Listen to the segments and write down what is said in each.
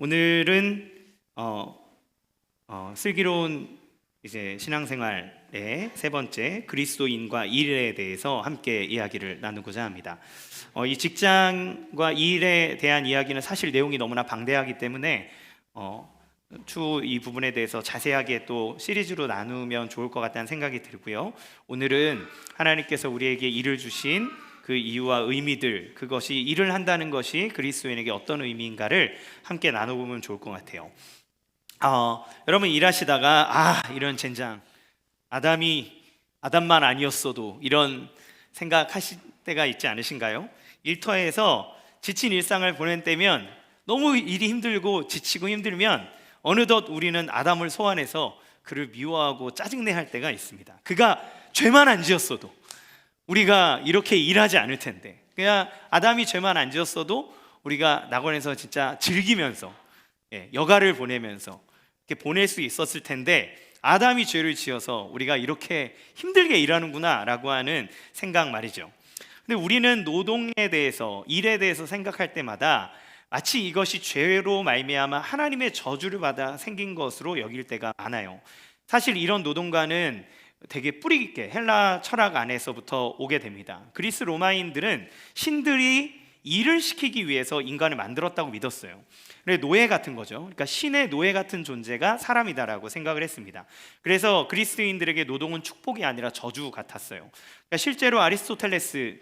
오늘은 슬기로운 이제 신앙생활의 세 번째 그리스도인과 일에 대해서 함께 이야기를 나누고자 합니다. 이 직장과 일에 대한 이야기는 사실 내용이 너무나 방대하기 때문에 추후 이 부분에 대해서 자세하게 또 시리즈로 나누면 좋을 것 같다는 생각이 들고요. 오늘은 하나님께서 우리에게 일을 주신 그 이유와 의미들, 그것이 일을 한다는 것이 그리스도인에게 어떤 의미인가를 함께 나눠보면 좋을 것 같아요. 여러분 일하시다가 이런 젠장, 아담만 아니었어도 이런 생각하실 때가 있지 않으신가요? 일터에서 지친 일상을 보낼 때면 너무 일이 힘들고 지치고 힘들면 어느덧 우리는 아담을 소환해서 그를 미워하고 짜증내 할 때가 있습니다. 그가 죄만 안 지었어도 우리가 이렇게 일하지 않을 텐데, 그냥 아담이 죄만 안 지었어도 우리가 낙원에서 진짜 즐기면서 여가를 보내면서 이렇게 보낼 수 있었을 텐데, 아담이 죄를 지어서 우리가 이렇게 힘들게 일하는구나 라고 하는 생각 말이죠. 근데 우리는 노동에 대해서, 일에 대해서 생각할 때마다 마치 이것이 죄로 말미암아 하나님의 저주를 받아 생긴 것으로 여길 때가 많아요. 사실 이런 노동과는 되게 뿌리 깊게 헬라 철학 안에서부터 오게 됩니다. 그리스 로마인들은 신들이 일을 시키기 위해서 인간을 만들었다고 믿었어요. 노예 같은 거죠. 그러니까 신의 노예 같은 존재가 사람이다라고 생각을 했습니다. 그래서 그리스도인들에게 노동은 축복이 아니라 저주 같았어요. 그러니까 실제로 아리스토텔레스는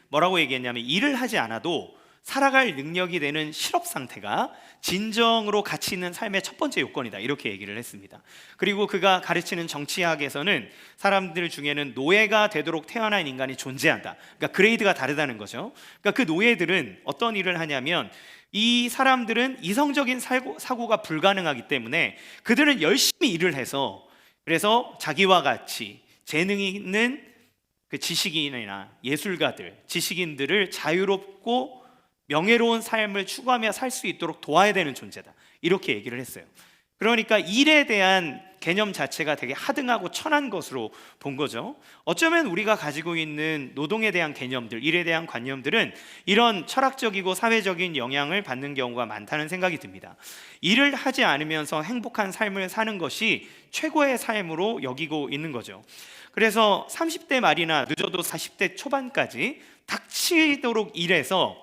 뭐라고 얘기했냐면, 일을 하지 않아도 살아갈 능력이 되는 실업 상태가 진정으로 가치 있는 삶의 첫 번째 요건이다, 이렇게 얘기를 했습니다. 그리고 그가 가르치는 정치학에서는 사람들 중에는 노예가 되도록 태어난 인간이 존재한다, 그러니까 그레이드가 다르다는 거죠. 그러니까 그 노예들은 어떤 일을 하냐면, 이 사람들은 이성적인 사고가 불가능하기 때문에 그들은 열심히 일을 해서, 그래서 자기와 같이 재능이 있는 그 지식인이나 예술가들, 지식인들을 자유롭고 명예로운 삶을 추구하며 살 수 있도록 도와야 되는 존재다, 이렇게 얘기를 했어요. 그러니까 일에 대한 개념 자체가 되게 하등하고 천한 것으로 본 거죠. 어쩌면 우리가 가지고 있는 노동에 대한 개념들, 일에 대한 관념들은 이런 철학적이고 사회적인 영향을 받는 경우가 많다는 생각이 듭니다. 일을 하지 않으면서 행복한 삶을 사는 것이 최고의 삶으로 여기고 있는 거죠. 그래서 30대 말이나 늦어도 40대 초반까지 닥치도록 일해서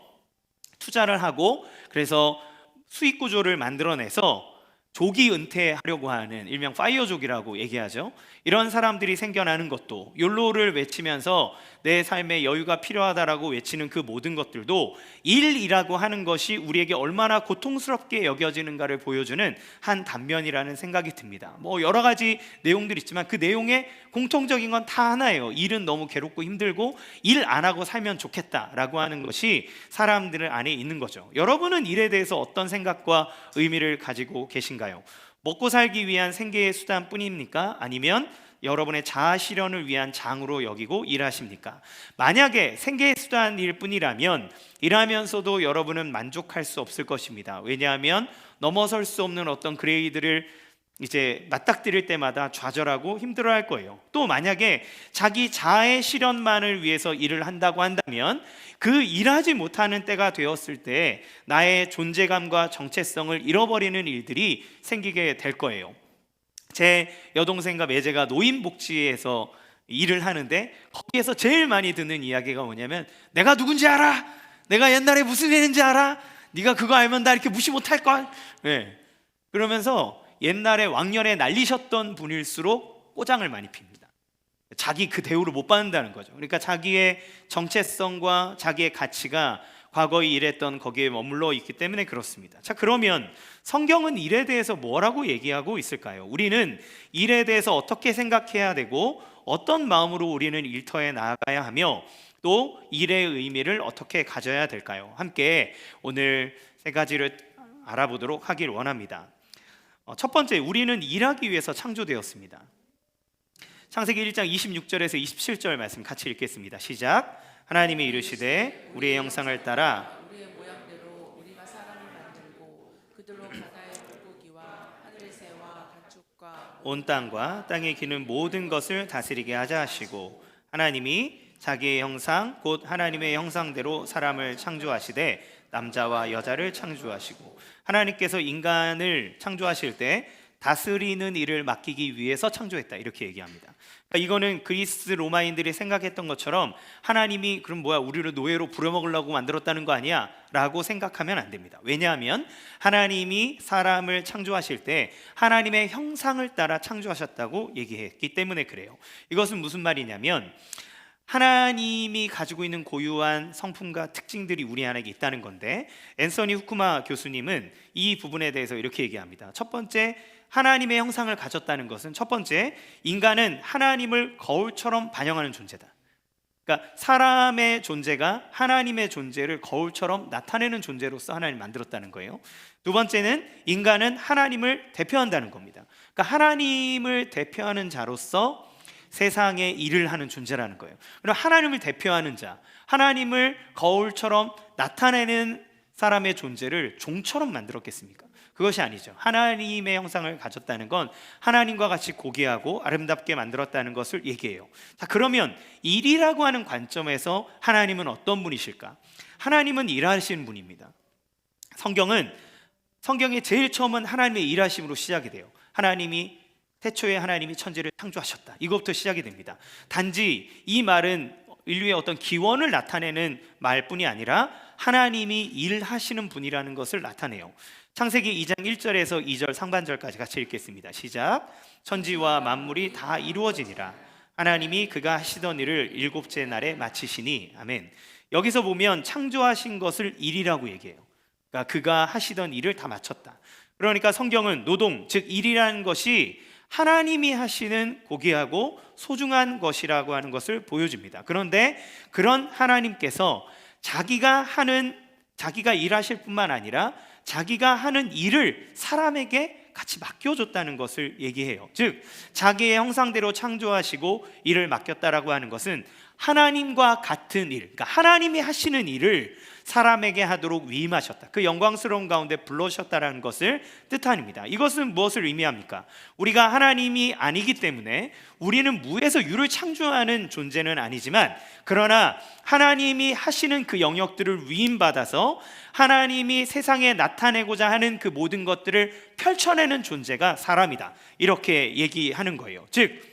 투자를 하고, 그래서 수익 구조를 만들어내서 조기 은퇴하려고 하는, 일명 파이어족이라고 얘기하죠. 이런 사람들이 생겨나는 것도, 욜로를 외치면서 내 삶에 여유가 필요하다라고 외치는 그 모든 것들도 일이라고 하는 것이 우리에게 얼마나 고통스럽게 여겨지는가를 보여주는 한 단면이라는 생각이 듭니다. 여러 가지 내용들이 있지만 그 내용의 공통적인 건 다 하나예요. 일은 너무 괴롭고 힘들고 일 안 하고 살면 좋겠다라고 하는 것이 사람들 안에 있는 거죠. 여러분은 일에 대해서 어떤 생각과 의미를 가지고 계신가요? 먹고 살기 위한 생계의 수단뿐입니까? 아니면 여러분의 자아 실현을 위한 장으로 여기고 일하십니까? 만약에 생계의 수단일 뿐이라면 일하면서도 여러분은 만족할 수 없을 것입니다. 왜냐하면 넘어설 수 없는 어떤 그레이드를 이제 맞닥뜨릴 때마다 좌절하고 힘들어할 거예요. 또 만약에 자기 자아의 실현만을 위해서 일을 한다고 한다면 그 일하지 못하는 때가 되었을 때 나의 존재감과 정체성을 잃어버리는 일들이 생기게 될 거예요. 제 여동생과 매제가 노인복지에서 일을 하는데, 거기에서 제일 많이 듣는 이야기가 뭐냐면, 내가 누군지 알아? 내가 옛날에 무슨 일인지 알아? 네가 그거 알면 나 이렇게 무시 못할걸? 그러면서 옛날에 왕년에 날리셨던 분일수록 꼬장을 많이 핍니다. 자기 그 대우를 못 받는다는 거죠. 그러니까 자기의 정체성과 자기의 가치가 과거에 일했던 거기에 머물러 있기 때문에 그렇습니다. 자, 그러면 성경은 일에 대해서 뭐라고 얘기하고 있을까요? 우리는 일에 대해서 어떻게 생각해야 되고 어떤 마음으로 우리는 일터에 나아가야 하며 또 일의 의미를 어떻게 가져야 될까요? 함께 오늘 세 가지를 알아보도록 하길 원합니다. 첫 번째, 우리는 일하기 위해서 창조되었습니다. 창세기 1장 26절에서 27절 말씀 같이 읽겠습니다. 시작. 하나님이 이르시되 우리의 형상을 따라 우리의 모양대로 우리가 사람을 만들고 그들로 바다의 물고기와 하늘의 새와 가축과 온 땅과 땅에 기는 모든 것을 다스리게 하자 하시고, 하나님이 자기의 형상 곧 하나님의 형상대로 사람을 창조하시되 남자와 여자를 창조하시고, 하나님께서 인간을 창조하실 때 다스리는 일을 맡기기 위해서 창조했다, 이렇게 얘기합니다. 그러니까 이거는 그리스 로마인들이 생각했던 것처럼 하나님이 그럼 뭐야, 우리를 노예로 부려먹으려고 만들었다는 거 아니야? 라고 생각하면 안 됩니다. 왜냐하면 하나님이 사람을 창조하실 때 하나님의 형상을 따라 창조하셨다고 얘기했기 때문에 그래요. 이것은 무슨 말이냐면 하나님이 가지고 있는 고유한 성품과 특징들이 우리 안에 있다는 건데, 앤서니 후쿠마 교수님은 이 부분에 대해서 이렇게 얘기합니다. 첫 번째, 하나님의 형상을 가졌다는 것은 첫 번째, 인간은 하나님을 거울처럼 반영하는 존재다. 그러니까 사람의 존재가 하나님의 존재를 거울처럼 나타내는 존재로서 하나님 만들었다는 거예요. 두 번째는 인간은 하나님을 대표한다는 겁니다. 그러니까 하나님을 대표하는 자로서 세상에 일을 하는 존재라는 거예요. 그럼 하나님을 대표하는 자, 하나님을 거울처럼 나타내는 사람의 존재를 종처럼 만들었겠습니까? 그것이 아니죠. 하나님의 형상을 가졌다는 건 하나님과 같이 고귀하고 아름답게 만들었다는 것을 얘기해요. 자, 그러면 일이라고 하는 관점에서 하나님은 어떤 분이실까? 하나님은 일하시는 분입니다. 성경의 제일 처음은 하나님의 일하심으로 시작이 돼요. 태초에 하나님이 천지를 창조하셨다, 이것부터 시작이 됩니다. 단지 이 말은 인류의 어떤 기원을 나타내는 말뿐이 아니라 하나님이 일하시는 분이라는 것을 나타내요. 창세기 2장 1절에서 2절 상반절까지 같이 읽겠습니다. 시작. 천지와 만물이 다 이루어지니라. 하나님이 그가 하시던 일을 일곱째 날에 마치시니. 아멘. 여기서 보면 창조하신 것을 일이라고 얘기해요. 그러니까 그가 하시던 일을 다 마쳤다. 그러니까 성경은 노동, 즉 일이라는 것이 하나님이 하시는 고귀하고 소중한 것이라고 하는 것을 보여줍니다. 그런데 그런 하나님께서 자기가 일하실 뿐만 아니라 자기가 하는 일을 사람에게 같이 맡겨줬다는 것을 얘기해요. 즉 자기의 형상대로 창조하시고 일을 맡겼다라고 하는 것은 하나님과 같은 일, 그러니까 하나님이 하시는 일을 사람에게 하도록 위임하셨다, 그 영광스러운 가운데 불러주셨다라는 것을 뜻합니다. 이것은 무엇을 의미합니까? 우리가 하나님이 아니기 때문에 우리는 무에서 유를 창조하는 존재는 아니지만, 그러나 하나님이 하시는 그 영역들을 위임받아서 하나님이 세상에 나타내고자 하는 그 모든 것들을 펼쳐내는 존재가 사람이다, 이렇게 얘기하는 거예요. 즉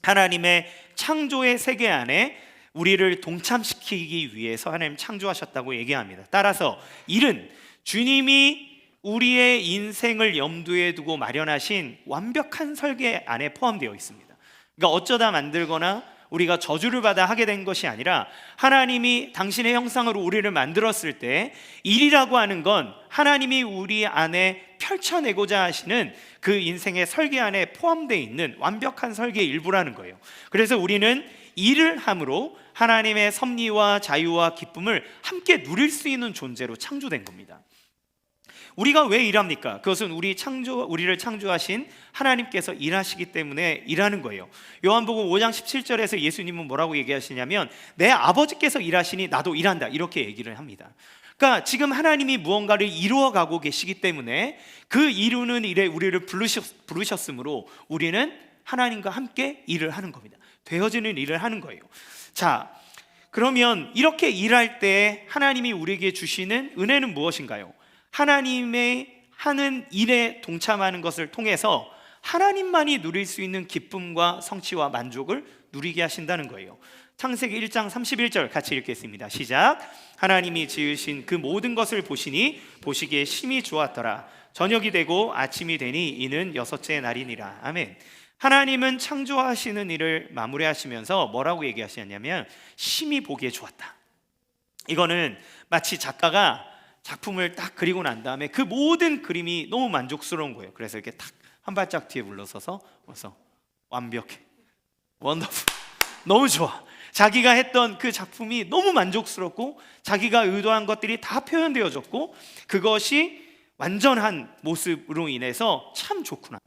하나님의 창조의 세계 안에 우리를 동참시키기 위해서 하나님 창조하셨다고 얘기합니다. 따라서 일은 주님이 우리의 인생을 염두에 두고 마련하신 완벽한 설계 안에 포함되어 있습니다. 그러니까 어쩌다 만들거나 우리가 저주를 받아 하게 된 것이 아니라 하나님이 당신의 형상으로 우리를 만들었을 때 일이라고 하는 건 하나님이 우리 안에 펼쳐내고자 하시는 그 인생의 설계 안에 포함되어 있는 완벽한 설계의 일부라는 거예요. 그래서 우리는 일을 함으로 하나님의 섭리와 자유와 기쁨을 함께 누릴 수 있는 존재로 창조된 겁니다. 우리가 왜 일합니까? 그것은 우리를 창조하신 하나님께서 일하시기 때문에 일하는 거예요. 요한복음 5장 17절에서 예수님은 뭐라고 얘기하시냐면 내 아버지께서 일하시니 나도 일한다, 이렇게 얘기를 합니다. 그러니까 지금 하나님이 무언가를 이루어가고 계시기 때문에 그 이루는 일에 우리를 부르셨으므로 우리는 하나님과 함께 일을 하는 겁니다. 되어지는 일을 하는 거예요. 자, 그러면 이렇게 일할 때 하나님이 우리에게 주시는 은혜는 무엇인가요? 하나님의 하는 일에 동참하는 것을 통해서 하나님만이 누릴 수 있는 기쁨과 성취와 만족을 누리게 하신다는 거예요. 창세기 1장 31절 같이 읽겠습니다. 시작. 하나님이 지으신 그 모든 것을 보시니 보시기에 심히 좋았더라. 저녁이 되고 아침이 되니 이는 여섯째 날이니라. 아멘. 하나님은 창조하시는 일을 마무리하시면서 뭐라고 얘기하시냐면 심히 보기에 좋았다. 이거는 마치 작가가 작품을 딱 그리고 난 다음에 그 모든 그림이 너무 만족스러운 거예요. 그래서 이렇게 탁 한 발짝 뒤에 물러서서 완벽해, 원더풀, 너무 좋아. 자기가 했던 그 작품이 너무 만족스럽고 자기가 의도한 것들이 다 표현되어졌고 그것이 완전한 모습으로 인해서 참 좋구나,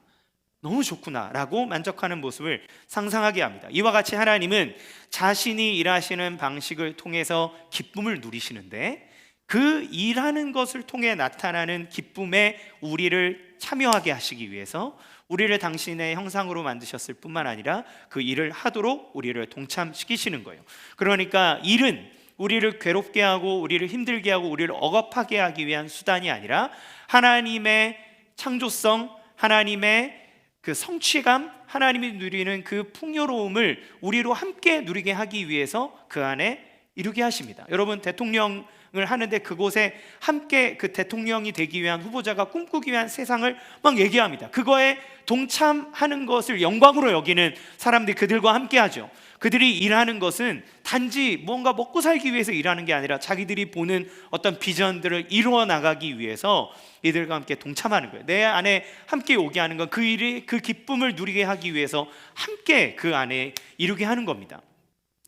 너무 좋구나 라고 만족하는 모습을 상상하게 합니다. 이와 같이 하나님은 자신이 일하시는 방식을 통해서 기쁨을 누리시는데 그 일하는 것을 통해 나타나는 기쁨에 우리를 참여하게 하시기 위해서 우리를 당신의 형상으로 만드셨을 뿐만 아니라 그 일을 하도록 우리를 동참시키시는 거예요. 그러니까 일은 우리를 괴롭게 하고 우리를 힘들게 하고 우리를 억압하게 하기 위한 수단이 아니라 하나님의 창조성, 하나님의 그 성취감, 하나님이 누리는 그 풍요로움을 우리로 함께 누리게 하기 위해서 그 안에 이루게 하십니다. 여러분, 대통령을 하는데 그곳에 함께 그 대통령이 되기 위한 후보자가 꿈꾸기 위한 세상을 막 얘기합니다. 그거에 동참하는 것을 영광으로 여기는 사람들이 그들과 함께 하죠. 그들이 일하는 것은 단지 뭔가 먹고 살기 위해서 일하는 게 아니라 자기들이 보는 어떤 비전들을 이루어 나가기 위해서 이들과 함께 동참하는 거예요. 내 안에 함께 오게 하는 건 그 일이, 그 기쁨을 누리게 하기 위해서 함께 그 안에 이루게 하는 겁니다.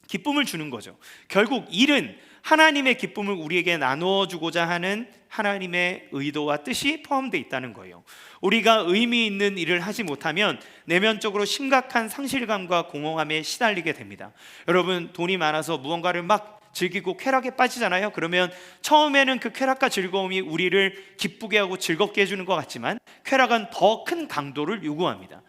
기쁨을 주는 거죠. 결국 일은 하나님의 기쁨을 우리에게 나누어 주고자 하는 하나님의 의도와 뜻이 포함되어 있다는 거예요. 우리가 의미 있는 일을 하지 못하면 내면적으로 심각한 상실감과 공허함에 시달리게 됩니다. 여러분, 돈이 많아서 무언가를 막 즐기고 쾌락에 빠지잖아요. 그러면 처음에는 그 쾌락과 즐거움이 우리를 기쁘게 하고 즐겁게 해주는 것 같지만 쾌락은 더 큰 강도를 요구합니다.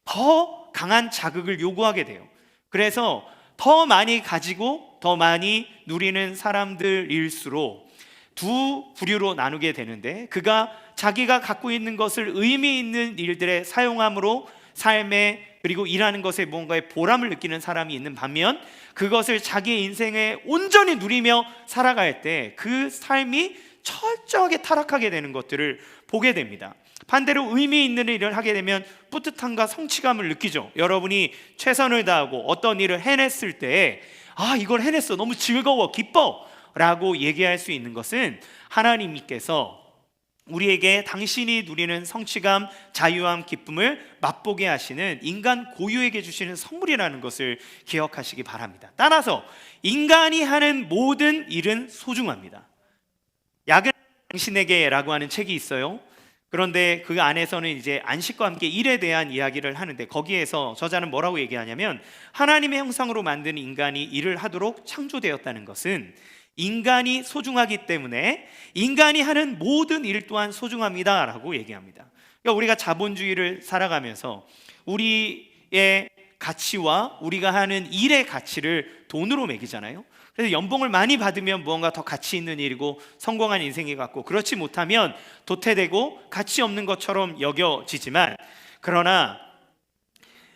더 강한 자극을 요구하게 돼요. 그래서 더 많이 가지고 더 많이 누리는 사람들일수록 두 부류로 나누게 되는데, 그가 자기가 갖고 있는 것을 의미 있는 일들에 사용함으로 삶에 그리고 일하는 것에 뭔가의 보람을 느끼는 사람이 있는 반면, 그것을 자기 인생에 온전히 누리며 살아갈 때 그 삶이 철저하게 타락하게 되는 것들을 보게 됩니다. 반대로 의미 있는 일을 하게 되면 뿌듯함과 성취감을 느끼죠. 여러분이 최선을 다하고 어떤 일을 해냈을 때 이걸 해냈어, 너무 즐거워, 기뻐 라고 얘기할 수 있는 것은 하나님께서 우리에게 당신이 누리는 성취감, 자유함, 기쁨을 맛보게 하시는 인간 고유에게 주시는 선물이라는 것을 기억하시기 바랍니다. 따라서 인간이 하는 모든 일은 소중합니다. 야근 당신에게 라고 하는 책이 있어요. 그런데 그 안에서는 이제 안식과 함께 일에 대한 이야기를 하는데, 거기에서 저자는 뭐라고 얘기하냐면, 하나님의 형상으로 만든 인간이 일을 하도록 창조되었다는 것은 인간이 소중하기 때문에 인간이 하는 모든 일 또한 소중합니다 라고 얘기합니다. 그러니까 우리가 자본주의를 살아가면서 우리의 가치와 우리가 하는 일의 가치를 돈으로 매기잖아요. 그래서 연봉을 많이 받으면 무언가 더 가치 있는 일이고 성공한 인생이 같고, 그렇지 못하면 도태되고 가치 없는 것처럼 여겨지지만, 그러나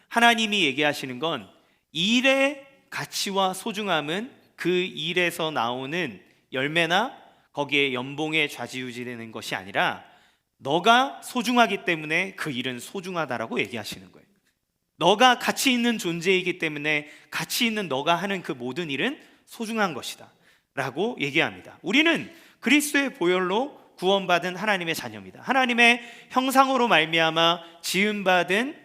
하나님이 얘기하시는 건 일의 가치와 소중함은 그 일에서 나오는 열매나 거기에 연봉에 좌지우지되는 것이 아니라 너가 소중하기 때문에 그 일은 소중하다라고 얘기하시는 거예요. 너가 가치 있는 존재이기 때문에 가치 있는 너가 하는 그 모든 일은 소중한 것이다 라고 얘기합니다. 우리는 그리스도의 보혈로 구원받은 하나님의 자녀입니다. 하나님의 형상으로 말미암아 지음받은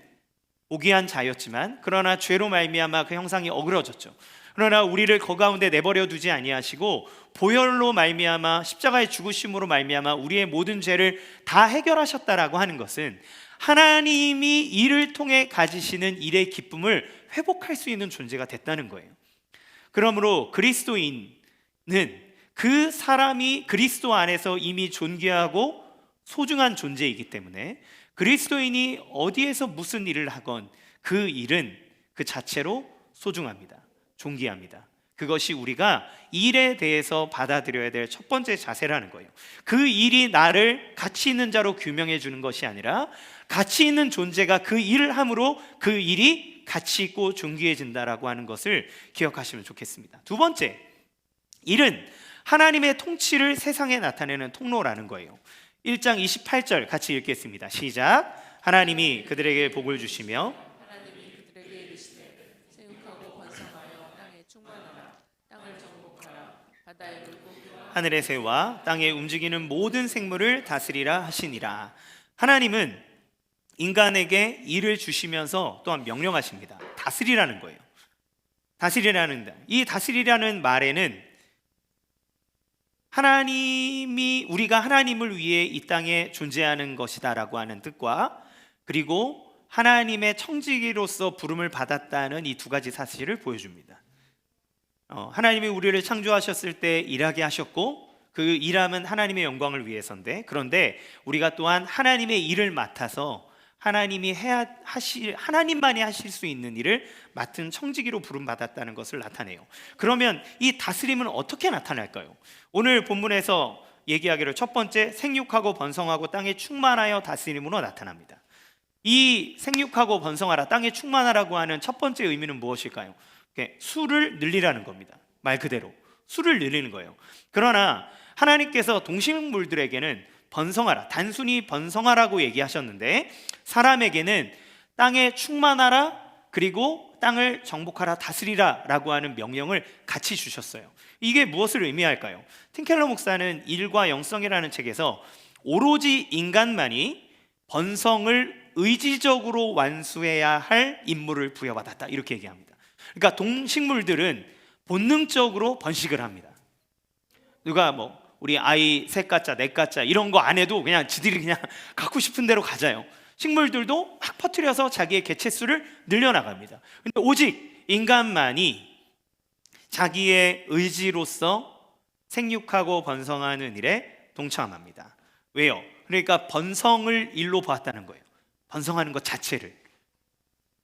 고귀한 자였지만, 그러나 죄로 말미암아 그 형상이 어그러졌죠. 그러나 우리를 그 가운데 내버려 두지 아니하시고 보혈로 말미암아 십자가의 죽으심으로 말미암아 우리의 모든 죄를 다 해결하셨다라고 하는 것은 하나님이 이를 통해 가지시는 일의 기쁨을 회복할 수 있는 존재가 됐다는 거예요. 그러므로 그리스도인은 그 사람이 그리스도 안에서 이미 존귀하고 소중한 존재이기 때문에 그리스도인이 어디에서 무슨 일을 하건 그 일은 그 자체로 소중합니다. 존귀합니다. 그것이 우리가 일에 대해서 받아들여야 될 첫 번째 자세라는 거예요. 그 일이 나를 가치 있는 자로 규명해 주는 것이 아니라 가치 있는 존재가 그 일을 함으로 그 일이 가치 있고 존귀해진다라고 하는 것을 기억하시면 좋겠습니다. 두 번째, 일은 하나님의 통치를 세상에 나타내는 통로라는 거예요. 1장 28절 같이 읽겠습니다. 시작. 하나님이 그들에게 복을 주시며 하나님이 그들에게 이르시되 생육하고 번성하여 땅에 충만하라. 땅을 정복하라. 바다의 물고기와 하늘의 새와 땅에 움직이는 모든 생물을 다스리라 하시니라. 하나님은 인간에게 일을 주시면서 또한 명령하십니다. 다스리라는 거예요. 이 다스리라는 말에는 하나님이 우리가 하나님을 위해 이 땅에 존재하는 것이다라고 하는 뜻과, 그리고 하나님의 청지기로서 부름을 받았다는 이 두 가지 사실을 보여줍니다. 하나님이 우리를 창조하셨을 때 일하게 하셨고, 그 일함은 하나님의 영광을 위해서인데, 그런데 우리가 또한 하나님의 일을 맡아서 하나님만이 하실 수 있는 일을 맡은 청지기로 부름받았다는 것을 나타내요. 그러면 이 다스림은 어떻게 나타날까요? 오늘 본문에서 얘기하기를 첫 번째, 생육하고 번성하고 땅에 충만하여 다스림으로 나타납니다. 이 생육하고 번성하라, 땅에 충만하라고 하는 첫 번째 의미는 무엇일까요? 수를 늘리라는 겁니다. 말 그대로 수를 늘리는 거예요. 그러나 하나님께서 동식물들에게는 번성하라, 단순히 번성하라고 얘기하셨는데 사람에게는 땅에 충만하라, 그리고 땅을 정복하라, 다스리라 라고 하는 명령을 같이 주셨어요. 이게 무엇을 의미할까요? 팀켈러 목사는 일과 영성이라는 책에서 오로지 인간만이 번성을 의지적으로 완수해야 할 임무를 부여받았다, 이렇게 얘기합니다. 그러니까 동식물들은 본능적으로 번식을 합니다. 누가 우리 아이 셋 갖자, 넷 갖자 이런 거 안 해도 그냥 지들이 그냥 갖고 싶은 대로 가져요. 식물들도 막 퍼뜨려서 자기의 개체수를 늘려나갑니다. 근데 오직 인간만이 자기의 의지로서 생육하고 번성하는 일에 동참합니다. 왜요? 그러니까 번성을 일로 보았다는 거예요. 번성하는 것 자체를.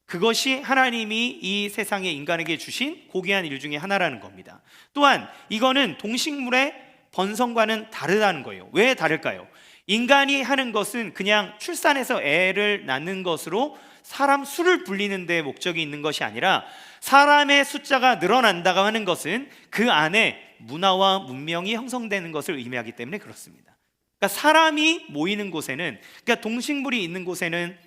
그것이 하나님이 이 세상에 인간에게 주신 고귀한 일 중에 하나라는 겁니다. 또한 이거는 동식물의 번성과는 다르다는 거예요. 왜 다를까요? 인간이 하는 것은 그냥 출산해서 애를 낳는 것으로 사람 수를 불리는 데 목적이 있는 것이 아니라 사람의 숫자가 늘어난다고 하는 것은 그 안에 문화와 문명이 형성되는 것을 의미하기 때문에 그렇습니다. 그러니까 사람이 모이는 곳에는, 그러니까 동식물이 있는 곳에는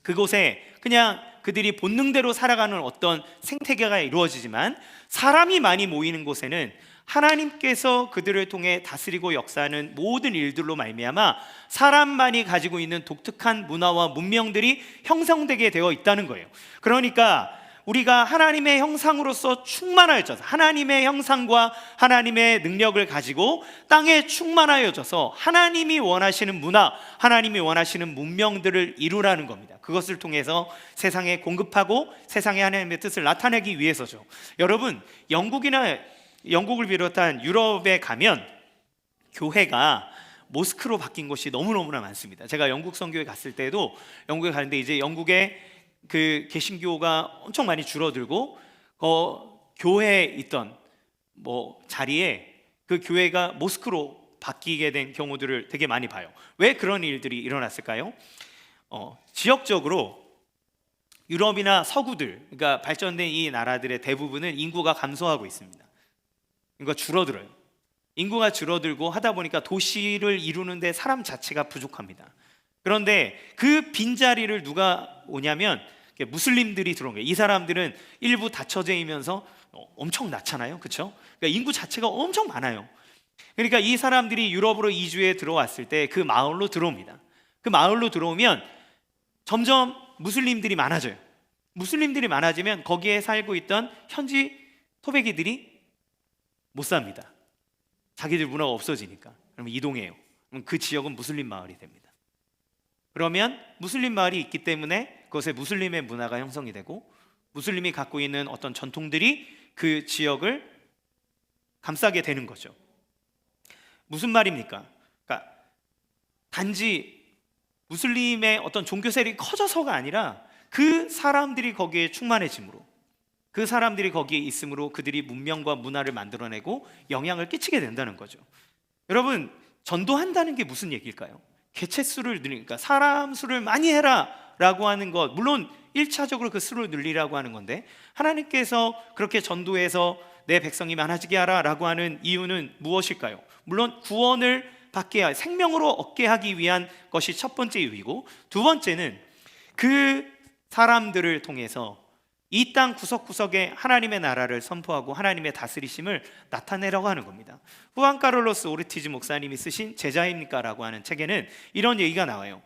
그곳에 그냥 그들이 본능대로 살아가는 어떤 생태계가 이루어지지만 사람이 많이 모이는 곳에는 하나님께서 그들을 통해 다스리고 역사하는 모든 일들로 말미암아 사람만이 가지고 있는 독특한 문화와 문명들이 형성되게 되어 있다는 거예요. 그러니까 우리가 하나님의 형상으로서 충만하여져서 하나님의 형상과 하나님의 능력을 가지고 땅에 충만하여져서 하나님이 원하시는 문화, 하나님이 원하시는 문명들을 이루라는 겁니다. 그것을 통해서 세상에 공급하고 세상에 하나님의 뜻을 나타내기 위해서죠. 여러분, 영국을 비롯한 유럽에 가면 교회가 모스크로 바뀐 곳이 너무너무나 많습니다. 제가 영국 선교회 갔을 때도 영국에 가는데 이제 영국의 그 개신교가 엄청 많이 줄어들고 교회에 있던 자리에 그 교회가 모스크로 바뀌게 된 경우들을 되게 많이 봐요. 왜 그런 일들이 일어났을까요? 지역적으로 유럽이나 서구들, 그러니까 발전된 이 나라들의 대부분은 인구가 감소하고 있습니다. 인구가 줄어들어요. 인구가 줄어들고 하다 보니까 도시를 이루는데 사람 자체가 부족합니다. 그런데 그 빈자리를 누가 오냐면 무슬림들이 들어온 거예요. 이 사람들은 일부 닫혀져이면서 엄청 낮잖아요, 그렇죠? 그러니까 인구 자체가 엄청 많아요. 그러니까 이 사람들이 유럽으로 이주해 들어왔을 때 그 마을로 들어옵니다. 그 마을로 들어오면 점점 무슬림들이 많아져요. 무슬림들이 많아지면 거기에 살고 있던 현지 토백이들이 못 삽니다. 자기들 문화가 없어지니까. 그러면 이동해요. 그럼 그 지역은 무슬림 마을이 됩니다. 그러면 무슬림 마을이 있기 때문에 그것에 무슬림의 문화가 형성이 되고 무슬림이 갖고 있는 어떤 전통들이 그 지역을 감싸게 되는 거죠. 무슨 말입니까? 그러니까 단지 무슬림의 어떤 종교 세력이 커져서가 아니라 그 사람들이 거기에 충만해짐으로, 그 사람들이 거기에 있음으로 그들이 문명과 문화를 만들어내고 영향을 끼치게 된다는 거죠. 여러분, 전도한다는 게 무슨 얘기일까요? 개체 수를 늘리니까 사람 수를 많이 해라 라고 하는 것, 물론 1차적으로 그 수를 늘리라고 하는 건데 하나님께서 그렇게 전도해서 내 백성이 많아지게 하라 라고 하는 이유는 무엇일까요? 물론 구원을 받게 할, 생명으로 얻게 하기 위한 것이 첫 번째 이유이고, 두 번째는 그 사람들을 통해서 이 땅 구석구석에 하나님의 나라를 선포하고 하나님의 다스리심을 나타내려고 하는 겁니다. 후안 카를로스 오르티즈 목사님이 쓰신 제자입니까? 라고 하는 책에는 이런 얘기가 나와요.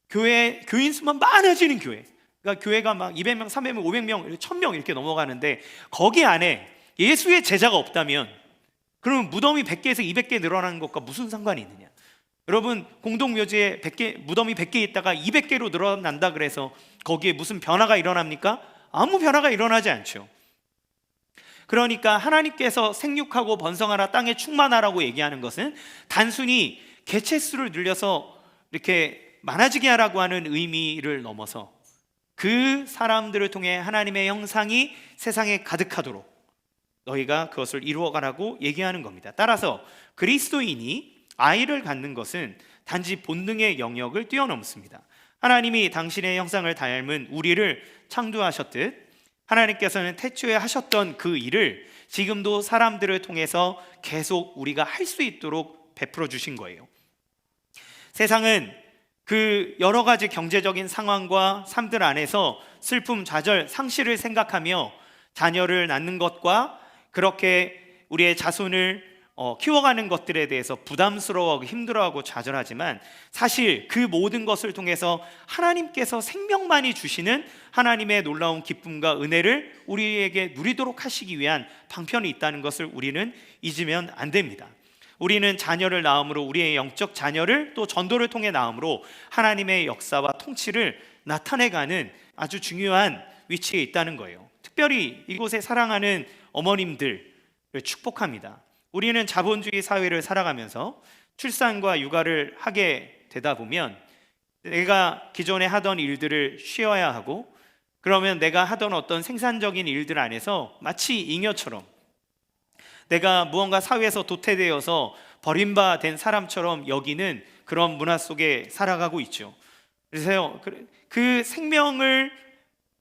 교인 수만 많아지는 교회, 그러니까 교회가 막 200명, 300명, 500명, 1000명 이렇게 넘어가는데 거기 안에 예수의 제자가 없다면 그러면 무덤이 100개에서 200개 늘어나는 것과 무슨 상관이 있느냐? 여러분, 공동묘지에 100개, 무덤이 100개 있다가 200개로 늘어난다 그래서 거기에 무슨 변화가 일어납니까? 아무 변화가 일어나지 않죠. 그러니까 하나님께서 생육하고 번성하라, 땅에 충만하라고 얘기하는 것은 단순히 개체수를 늘려서 이렇게 많아지게 하라고 하는 의미를 넘어서 그 사람들을 통해 하나님의 형상이 세상에 가득하도록 너희가 그것을 이루어가라고 얘기하는 겁니다. 따라서 그리스도인이 아이를 갖는 것은 단지 본능의 영역을 뛰어넘습니다. 하나님이 당신의 형상을 닮은 우리를 창조하셨듯 하나님께서는 태초에 하셨던 그 일을 지금도 사람들을 통해서 계속 우리가 할 수 있도록 베풀어 주신 거예요. 세상은 그 여러 가지 경제적인 상황과 삶들 안에서 슬픔, 좌절, 상실을 생각하며 자녀를 낳는 것과 그렇게 우리의 자손을 키워가는 것들에 대해서 부담스러워하고 힘들어하고 좌절하지만 사실 그 모든 것을 통해서 하나님께서 생명만이 주시는 하나님의 놀라운 기쁨과 은혜를 우리에게 누리도록 하시기 위한 방편이 있다는 것을 우리는 잊으면 안 됩니다. 우리는 자녀를 낳음으로 우리의 영적 자녀를 또 전도를 통해 낳음으로 하나님의 역사와 통치를 나타내가는 아주 중요한 위치에 있다는 거예요. 특별히 이곳에 사랑하는 어머님들을 축복합니다. 우리는 자본주의 사회를 살아가면서 출산과 육아를 하게 되다 보면 내가 기존에 하던 일들을 쉬어야 하고 그러면 내가 하던 어떤 생산적인 일들 안에서 마치 잉여처럼 내가 무언가 사회에서 도태되어서 버림받은 사람처럼 여기는 그런 문화 속에 살아가고 있죠. 그래서 그 생명을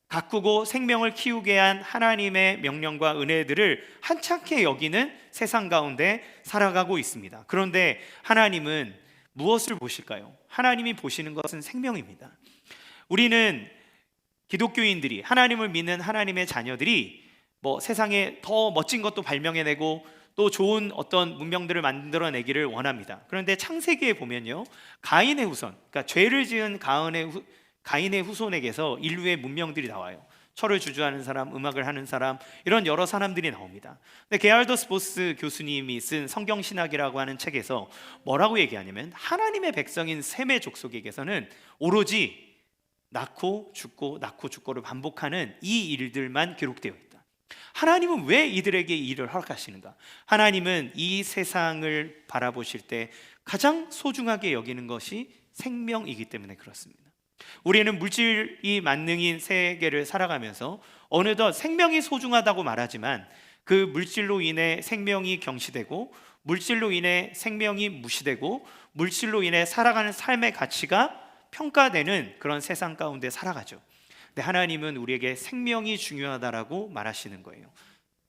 가꾸고 생명을 키우게 한 하나님의 명령과 은혜들을 한창케 여기는 세상 가운데 살아가고 있습니다. 그런데 하나님은 무엇을 보실까요? 하나님이 보시는 것은 생명입니다. 우리는 기독교인들이 하나님을 믿는 하나님의 자녀들이 세상에 더 멋진 것도 발명해내고 또 좋은 어떤 문명들을 만들어내기를 원합니다. 그런데 창세기에 보면요, 가인의 후손, 그러니까 죄를 지은 가인의 후손에게서 인류의 문명들이 나와요. 철을 주주하는 사람, 음악을 하는 사람, 이런 여러 사람들이 나옵니다. 근데 게알더스 보스 교수님이 쓴 성경신학이라고 하는 책에서 뭐라고 얘기하냐면 하나님의 백성인 셈의 족속에게서는 오로지 낳고 죽고 낳고 죽고를 반복하는 이 일들만 기록되어 있다. 하나님은 왜 이들에게 이 일을 허락하시는가? 하나님은 이 세상을 바라보실 때 가장 소중하게 여기는 것이 생명이기 때문에 그렇습니다. 우리는 물질이 만능인 세계를 살아가면서 어느덧 생명이 소중하다고 말하지만 그 물질로 인해 생명이 경시되고 물질로 인해 생명이 무시되고 물질로 인해 살아가는 삶의 가치가 평가되는 그런 세상 가운데 살아가죠. 근데 하나님은 우리에게 생명이 중요하다라고 말하시는 거예요.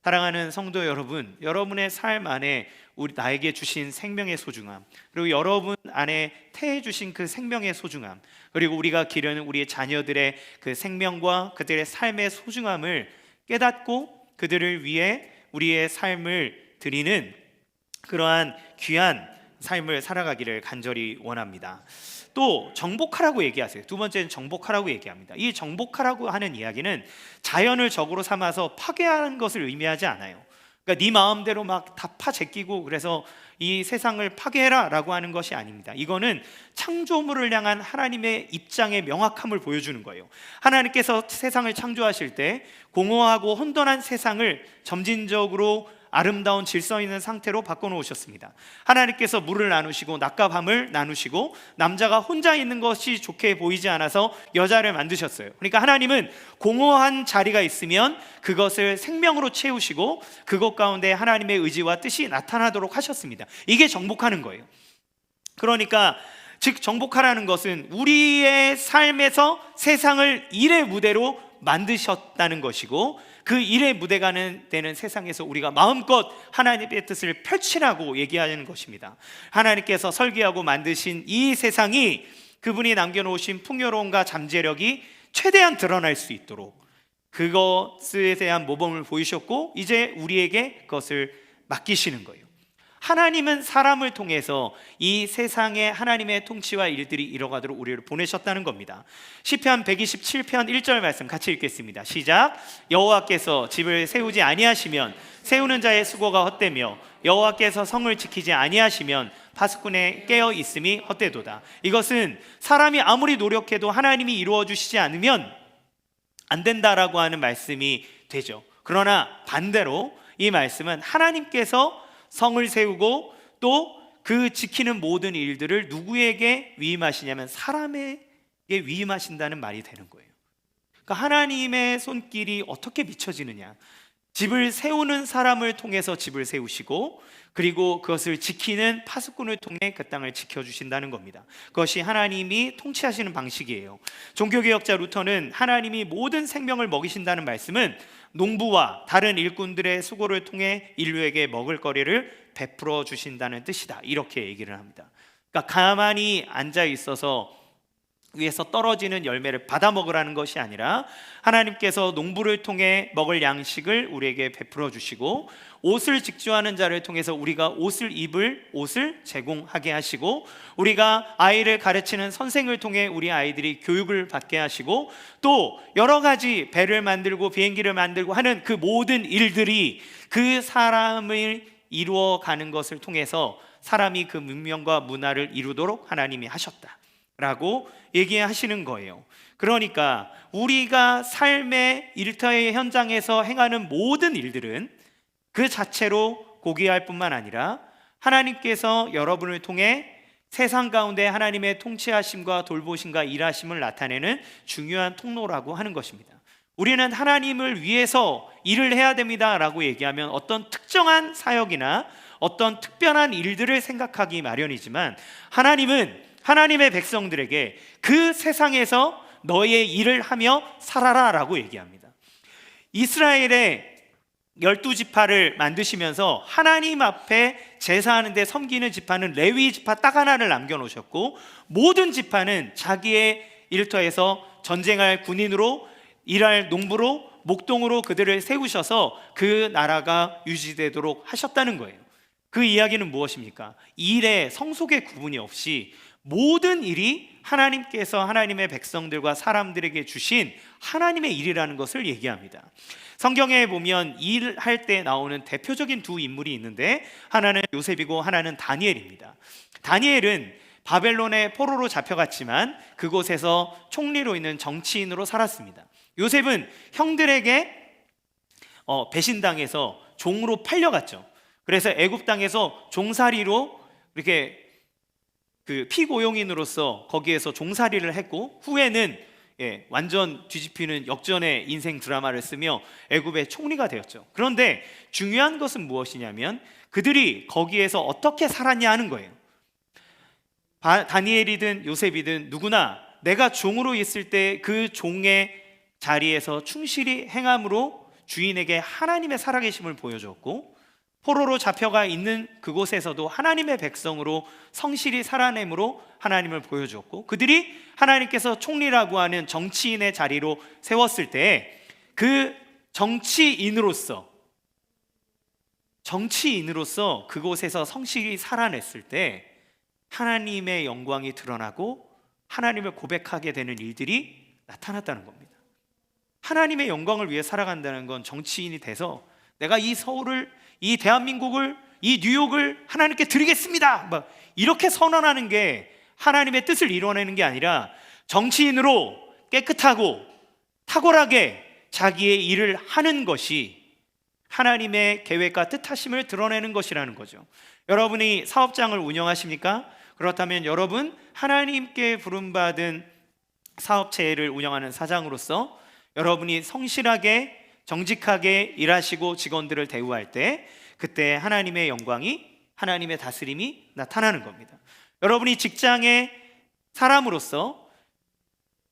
사랑하는 성도 여러분, 여러분의 삶 안에 나에게 주신 생명의 소중함, 그리고 여러분 안에 태해 주신 그 생명의 소중함, 그리고 우리가 기르는 우리의 자녀들의 그 생명과 그들의 삶의 소중함을 깨닫고 그들을 위해 우리의 삶을 드리는 그러한 귀한 삶을 살아가기를 간절히 원합니다. 또 정복하라고 얘기하세요. 두 번째는 정복하라고 얘기합니다. 이 정복하라고 하는 이야기는 자연을 적으로 삼아서 파괴하는 것을 의미하지 않아요. 그러니까 네 마음대로 막 다 파제끼고 그래서 이 세상을 파괴해라 라고 하는 것이 아닙니다. 이거는 창조물을 향한 하나님의 입장의 명확함을 보여주는 거예요. 하나님께서 세상을 창조하실 때 공허하고 혼돈한 세상을 점진적으로 아름다운 질서 있는 상태로 바꿔놓으셨습니다. 하나님께서 물을 나누시고 낮과 밤을 나누시고 남자가 혼자 있는 것이 좋게 보이지 않아서 여자를 만드셨어요. 그러니까 하나님은 공허한 자리가 있으면 그것을 생명으로 채우시고 그것 가운데 하나님의 의지와 뜻이 나타나도록 하셨습니다. 이게 정복하는 거예요. 그러니까 즉 정복하라는 것은 우리의 삶에서 세상을 일의 무대로 만드셨다는 것이고 그 일의 무대가 되는 세상에서 우리가 마음껏 하나님의 뜻을 펼치라고 얘기하는 것입니다. 하나님께서 설계하고 만드신 이 세상이 그분이 남겨놓으신 풍요로움과 잠재력이 최대한 드러날 수 있도록 그것에 대한 모범을 보이셨고 이제 우리에게 그것을 맡기시는 거예요. 하나님은 사람을 통해서 이 세상에 하나님의 통치와 일들이 이뤄가도록 우리를 보내셨다는 겁니다. 시편 127편 1절 말씀 같이 읽겠습니다. 시작. 여호와께서 집을 세우지 아니하시면 세우는 자의 수고가 헛되며 여호와께서 성을 지키지 아니하시면 파수꾼의 깨어 있음이 헛되도다. 이것은 사람이 아무리 노력해도 하나님이 이루어 주시지 않으면 안 된다라고 하는 말씀이 되죠. 그러나 반대로 이 말씀은 하나님께서 성을 세우고 또 그 지키는 모든 일들을 누구에게 위임하시냐면 사람에게 위임하신다는 말이 되는 거예요. 그러니까 하나님의 손길이 어떻게 비춰지느냐, 집을 세우는 사람을 통해서 집을 세우시고, 그리고 그것을 지키는 파수꾼을 통해 그 땅을 지켜주신다는 겁니다. 그것이 하나님이 통치하시는 방식이에요. 종교개혁자 루터는 하나님이 모든 생명을 먹이신다는 말씀은 농부와 다른 일꾼들의 수고를 통해 인류에게 먹을 거리를 베풀어 주신다는 뜻이다, 이렇게 얘기를 합니다. 그러니까 가만히 앉아 있어서 위에서 떨어지는 열매를 받아 먹으라는 것이 아니라 하나님께서 농부를 통해 먹을 양식을 우리에게 베풀어 주시고, 옷을 직조하는 자를 통해서 우리가 옷을 입을 옷을 제공하게 하시고, 우리가 아이를 가르치는 선생을 통해 우리 아이들이 교육을 받게 하시고, 또 여러 가지 배를 만들고 비행기를 만들고 하는 그 모든 일들이 그 사람을 이루어가는 것을 통해서 사람이 그 문명과 문화를 이루도록 하나님이 하셨다 라고 얘기하시는 거예요. 그러니까 우리가 삶의 일터의 현장에서 행하는 모든 일들은 그 자체로 고귀할 뿐만 아니라 하나님께서 여러분을 통해 세상 가운데 하나님의 통치하심과 돌보심과 일하심을 나타내는 중요한 통로라고 하는 것입니다. 우리는 하나님을 위해서 일을 해야 됩니다 라고 얘기하면 어떤 특정한 사역이나 어떤 특별한 일들을 생각하기 마련이지만, 하나님은 하나님의 백성들에게 그 세상에서 너의 일을 하며 살아라 라고 얘기합니다. 이스라엘의 12지파를 만드시면서 하나님 앞에 제사하는데 섬기는 지파는 레위 지파 딱 하나를 남겨놓으셨고, 모든 지파는 자기의 일터에서 전쟁할 군인으로, 일할 농부로, 목동으로 그들을 세우셔서 그 나라가 유지되도록 하셨다는 거예요. 그 이야기는 무엇입니까? 일의 성속의 구분이 없이 모든 일이 하나님께서 하나님의 백성들과 사람들에게 주신 하나님의 일이라는 것을 얘기합니다. 성경에 보면 일할 때 나오는 대표적인 두 인물이 있는데, 하나는 요셉이고 하나는 다니엘입니다. 다니엘은 바벨론의 포로로 잡혀갔지만 그곳에서 총리로 있는 정치인으로 살았습니다. 요셉은 형들에게 배신당해서 종으로 팔려갔죠. 그래서 애굽 땅에서 종살이로 이렇게 피고용인으로서 거기에서 종살이를 했고, 후에는 완전 뒤집히는 역전의 인생 드라마를 쓰며 애굽의 총리가 되었죠. 그런데 중요한 것은 무엇이냐면 그들이 거기에서 어떻게 살았냐 하는 거예요. 다니엘이든 요셉이든 누구나 내가 종으로 있을 때 그 종의 자리에서 충실히 행함으로 주인에게 하나님의 살아계심을 보여줬고, 포로로 잡혀가 있는 그곳에서도 하나님의 백성으로 성실히 살아냄으로 하나님을 보여줬고, 그들이 하나님께서 총리라고 하는 정치인의 자리로 세웠을 때 그 정치인으로서 그곳에서 성실히 살아냈을 때 하나님의 영광이 드러나고 하나님을 고백하게 되는 일들이 나타났다는 겁니다. 하나님의 영광을 위해 살아간다는 건 정치인이 돼서 내가 이 서울을, 이 대한민국을, 이 뉴욕을 하나님께 드리겠습니다 이렇게 선언하는 게 하나님의 뜻을 이루어내는 게 아니라, 정치인으로 깨끗하고 탁월하게 자기의 일을 하는 것이 하나님의 계획과 뜻하심을 드러내는 것이라는 거죠. 여러분이 사업장을 운영하십니까? 그렇다면 여러분 하나님께 부름받은 사업체를 운영하는 사장으로서 여러분이 성실하게 정직하게 일하시고 직원들을 대우할 때 그때 하나님의 영광이, 하나님의 다스림이 나타나는 겁니다. 여러분이 직장의 사람으로서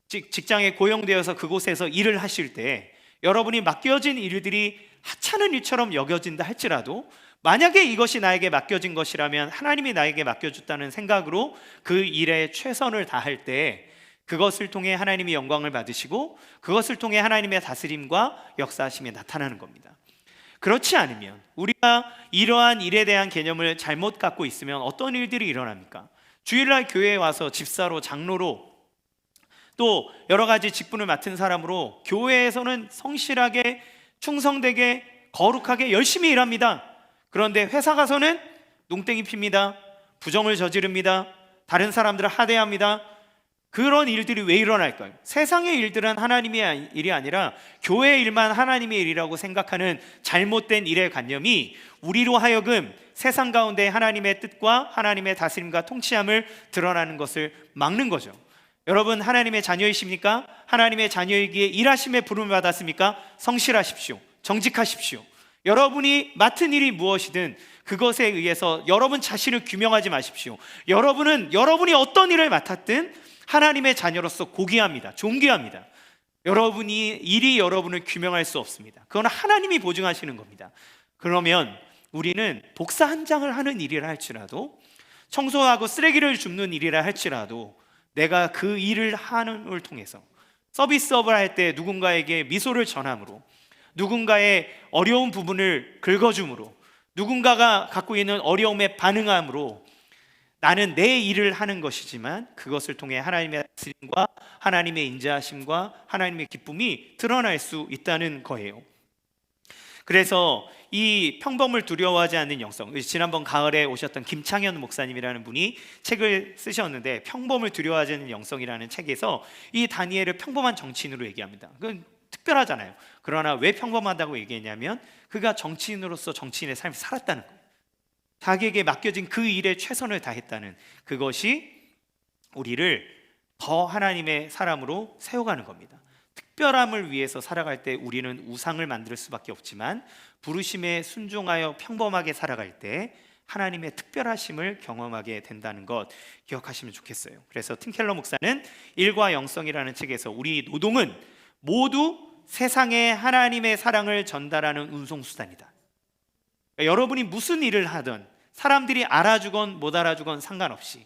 직장에 고용되어서 그곳에서 일을 하실 때 여러분이 맡겨진 일들이 하찮은 일처럼 여겨진다 할지라도, 만약에 이것이 나에게 맡겨진 것이라면 하나님이 나에게 맡겨줬다는 생각으로 그 일에 최선을 다할 때 그것을 통해 하나님이 영광을 받으시고 그것을 통해 하나님의 다스림과 역사하심이 나타나는 겁니다. 그렇지 않으면, 우리가 이러한 일에 대한 개념을 잘못 갖고 있으면 어떤 일들이 일어납니까? 주일날 교회에 와서 집사로, 장로로, 또 여러 가지 직분을 맡은 사람으로 교회에서는 성실하게, 충성되게, 거룩하게 열심히 일합니다. 그런데 회사 가서는 농땡이 핍니다. 부정을 저지릅니다. 다른 사람들을 하대합니다. 그런 일들이 왜 일어날까요? 세상의 일들은 하나님의 일이 아니라 교회의 일만 하나님의 일이라고 생각하는 잘못된 일의 관념이 우리로 하여금 세상 가운데 하나님의 뜻과 하나님의 다스림과 통치함을 드러나는 것을 막는 거죠. 여러분, 하나님의 자녀이십니까? 하나님의 자녀이기에 일하심의 부름을 받았습니까? 성실하십시오. 정직하십시오. 여러분이 맡은 일이 무엇이든 그것에 의해서 여러분 자신을 규명하지 마십시오. 여러분이 어떤 일을 맡았든 하나님의 자녀로서 고귀합니다. 존귀합니다. 여러분이 일이 여러분을 규명할 수 없습니다. 그건 하나님이 보증하시는 겁니다. 그러면 우리는 복사 한 장을 하는 일이라 할지라도, 청소하고 쓰레기를 줍는 일이라 할지라도, 내가 그 일을 하는 걸 통해서 서비스업을 할 때 누군가에게 미소를 전함으로, 누군가의 어려운 부분을 긁어줌으로, 누군가가 갖고 있는 어려움에 반응함으로 나는 내 일을 하는 것이지만 그것을 통해 하나님의 다스림과 하나님의 인자하심과 하나님의 기쁨이 드러날 수 있다는 거예요. 그래서 이 평범을 두려워하지 않는 영성, 지난번 가을에 오셨던 김창현 목사님이라는 분이 책을 쓰셨는데, 평범을 두려워하지 않는 영성이라는 책에서 이 다니엘을 평범한 정치인으로 얘기합니다. 그건 특별하잖아요. 그러나 왜 평범하다고 얘기했냐면 그가 정치인으로서 정치인의 삶을 살았다는 거예요. 자기에게 맡겨진 그 일에 최선을 다했다는 그것이 우리를 더 하나님의 사람으로 세워가는 겁니다. 특별함을 위해서 살아갈 때 우리는 우상을 만들 수밖에 없지만 부르심에 순종하여 평범하게 살아갈 때 하나님의 특별하심을 경험하게 된다는 것 기억하시면 좋겠어요. 그래서 팀 켈러 목사는 일과 영성이라는 책에서 우리 노동은 모두 세상에 하나님의 사랑을 전달하는 운송수단이다. 그러니까 여러분이 무슨 일을 하든 사람들이 알아주건 못 알아주건 상관없이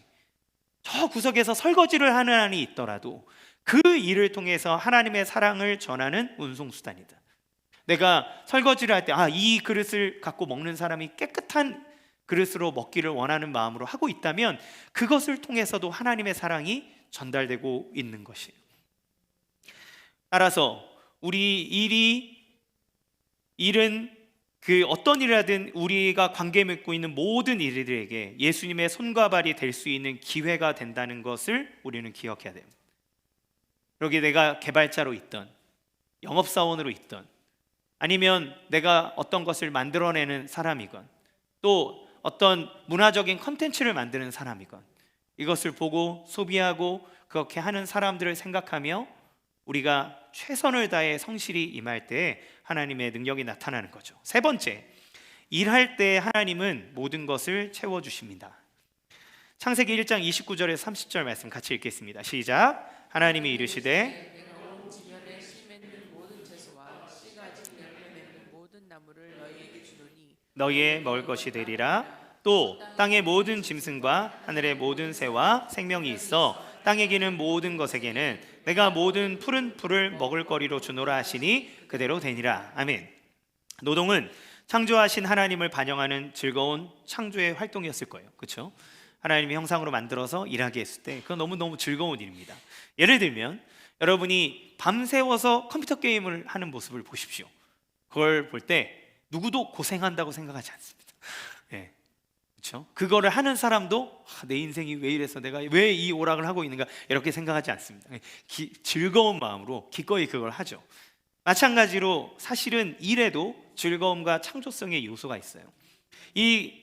저 구석에서 설거지를 하는 한이 있더라도 그 일을 통해서 하나님의 사랑을 전하는 운송수단이다. 내가 설거지를 할 때 이 그릇을 갖고 먹는 사람이 깨끗한 그릇으로 먹기를 원하는 마음으로 하고 있다면 그것을 통해서도 하나님의 사랑이 전달되고 있는 것이에요. 따라서 우리 일은 그 어떤 일을 하든 우리가 관계 맺고 있는 모든 일들에게 예수님의 손과 발이 될 수 있는 기회가 된다는 것을 우리는 기억해야 돼요. 여기 내가 개발자로 있던, 영업사원으로 있던, 아니면 내가 어떤 것을 만들어내는 사람이건, 또 어떤 문화적인 컨텐츠를 만드는 사람이건, 이것을 보고 소비하고 그렇게 하는 사람들을 생각하며 우리가 최선을 다해 성실히 임할 때 하나님의 능력이 나타나는 거죠. 세 번째, 일할 때 하나님은 모든 것을 채워주십니다. 창세기 1장 29절에서 30절 말씀 같이 읽겠습니다. 시작. 하나님이 이르시되 내가 온 지면에 씨 맺는 모든 채소와 씨가 아직 열매 맺는 모든 나무를 너희에게 주노니 너희의 먹을 것이 되리라. 또 땅의 모든 짐승과 하늘의 모든 새와 생명이 있어 땅에 기는 모든 것에게는 내가 모든 푸른 풀을 먹을 거리로 주노라 하시니 그대로 되니라. 아멘. 노동은 창조하신 하나님을 반영하는 즐거운 창조의 활동이었을 거예요. 그렇죠? 하나님의 형상으로 만들어서 일하게 했을 때 그건 너무너무 즐거운 일입니다. 예를 들면 여러분이 밤새워서 컴퓨터 게임을 하는 모습을 보십시오. 그걸 볼 때 누구도 고생한다고 생각하지 않습니다. 네. 그렇죠? 그거를 하는 사람도 내 인생이 왜 이래서 내가 왜 이 오락을 하고 있는가 이렇게 생각하지 않습니다. 즐거운 마음으로 기꺼이 그걸 하죠. 마찬가지로 사실은 일에도 즐거움과 창조성의 요소가 있어요. 이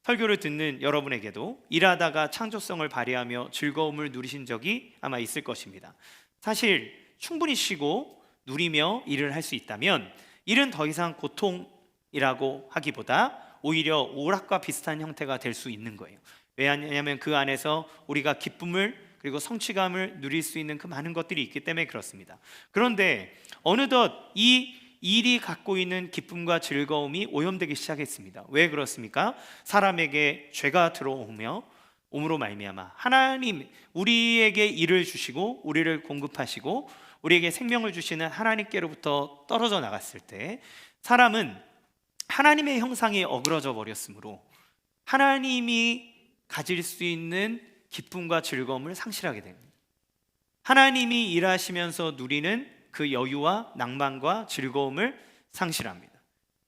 설교를 듣는 여러분에게도 일하다가 창조성을 발휘하며 즐거움을 누리신 적이 아마 있을 것입니다. 사실 충분히 쉬고 누리며 일을 할 수 있다면 일은 더 이상 고통이라고 하기보다 오히려 오락과 비슷한 형태가 될 수 있는 거예요. 왜냐하면 그 안에서 우리가 기쁨을 그리고 성취감을 누릴 수 있는 그 많은 것들이 있기 때문에 그렇습니다. 그런데 어느덧 이 일이 갖고 있는 기쁨과 즐거움이 오염되기 시작했습니다. 왜 그렇습니까? 사람에게 죄가 들어옴으로 말미암아 하나님 우리에게 일을 주시고 우리를 공급하시고 우리에게 생명을 주시는 하나님께로부터 떨어져 나갔을 때 사람은 하나님의 형상이 어그러져 버렸으므로 하나님이 가질 수 있는 기쁨과 즐거움을 상실하게 됩니다. 하나님이 일하시면서 누리는 그 여유와 낭만과 즐거움을 상실합니다.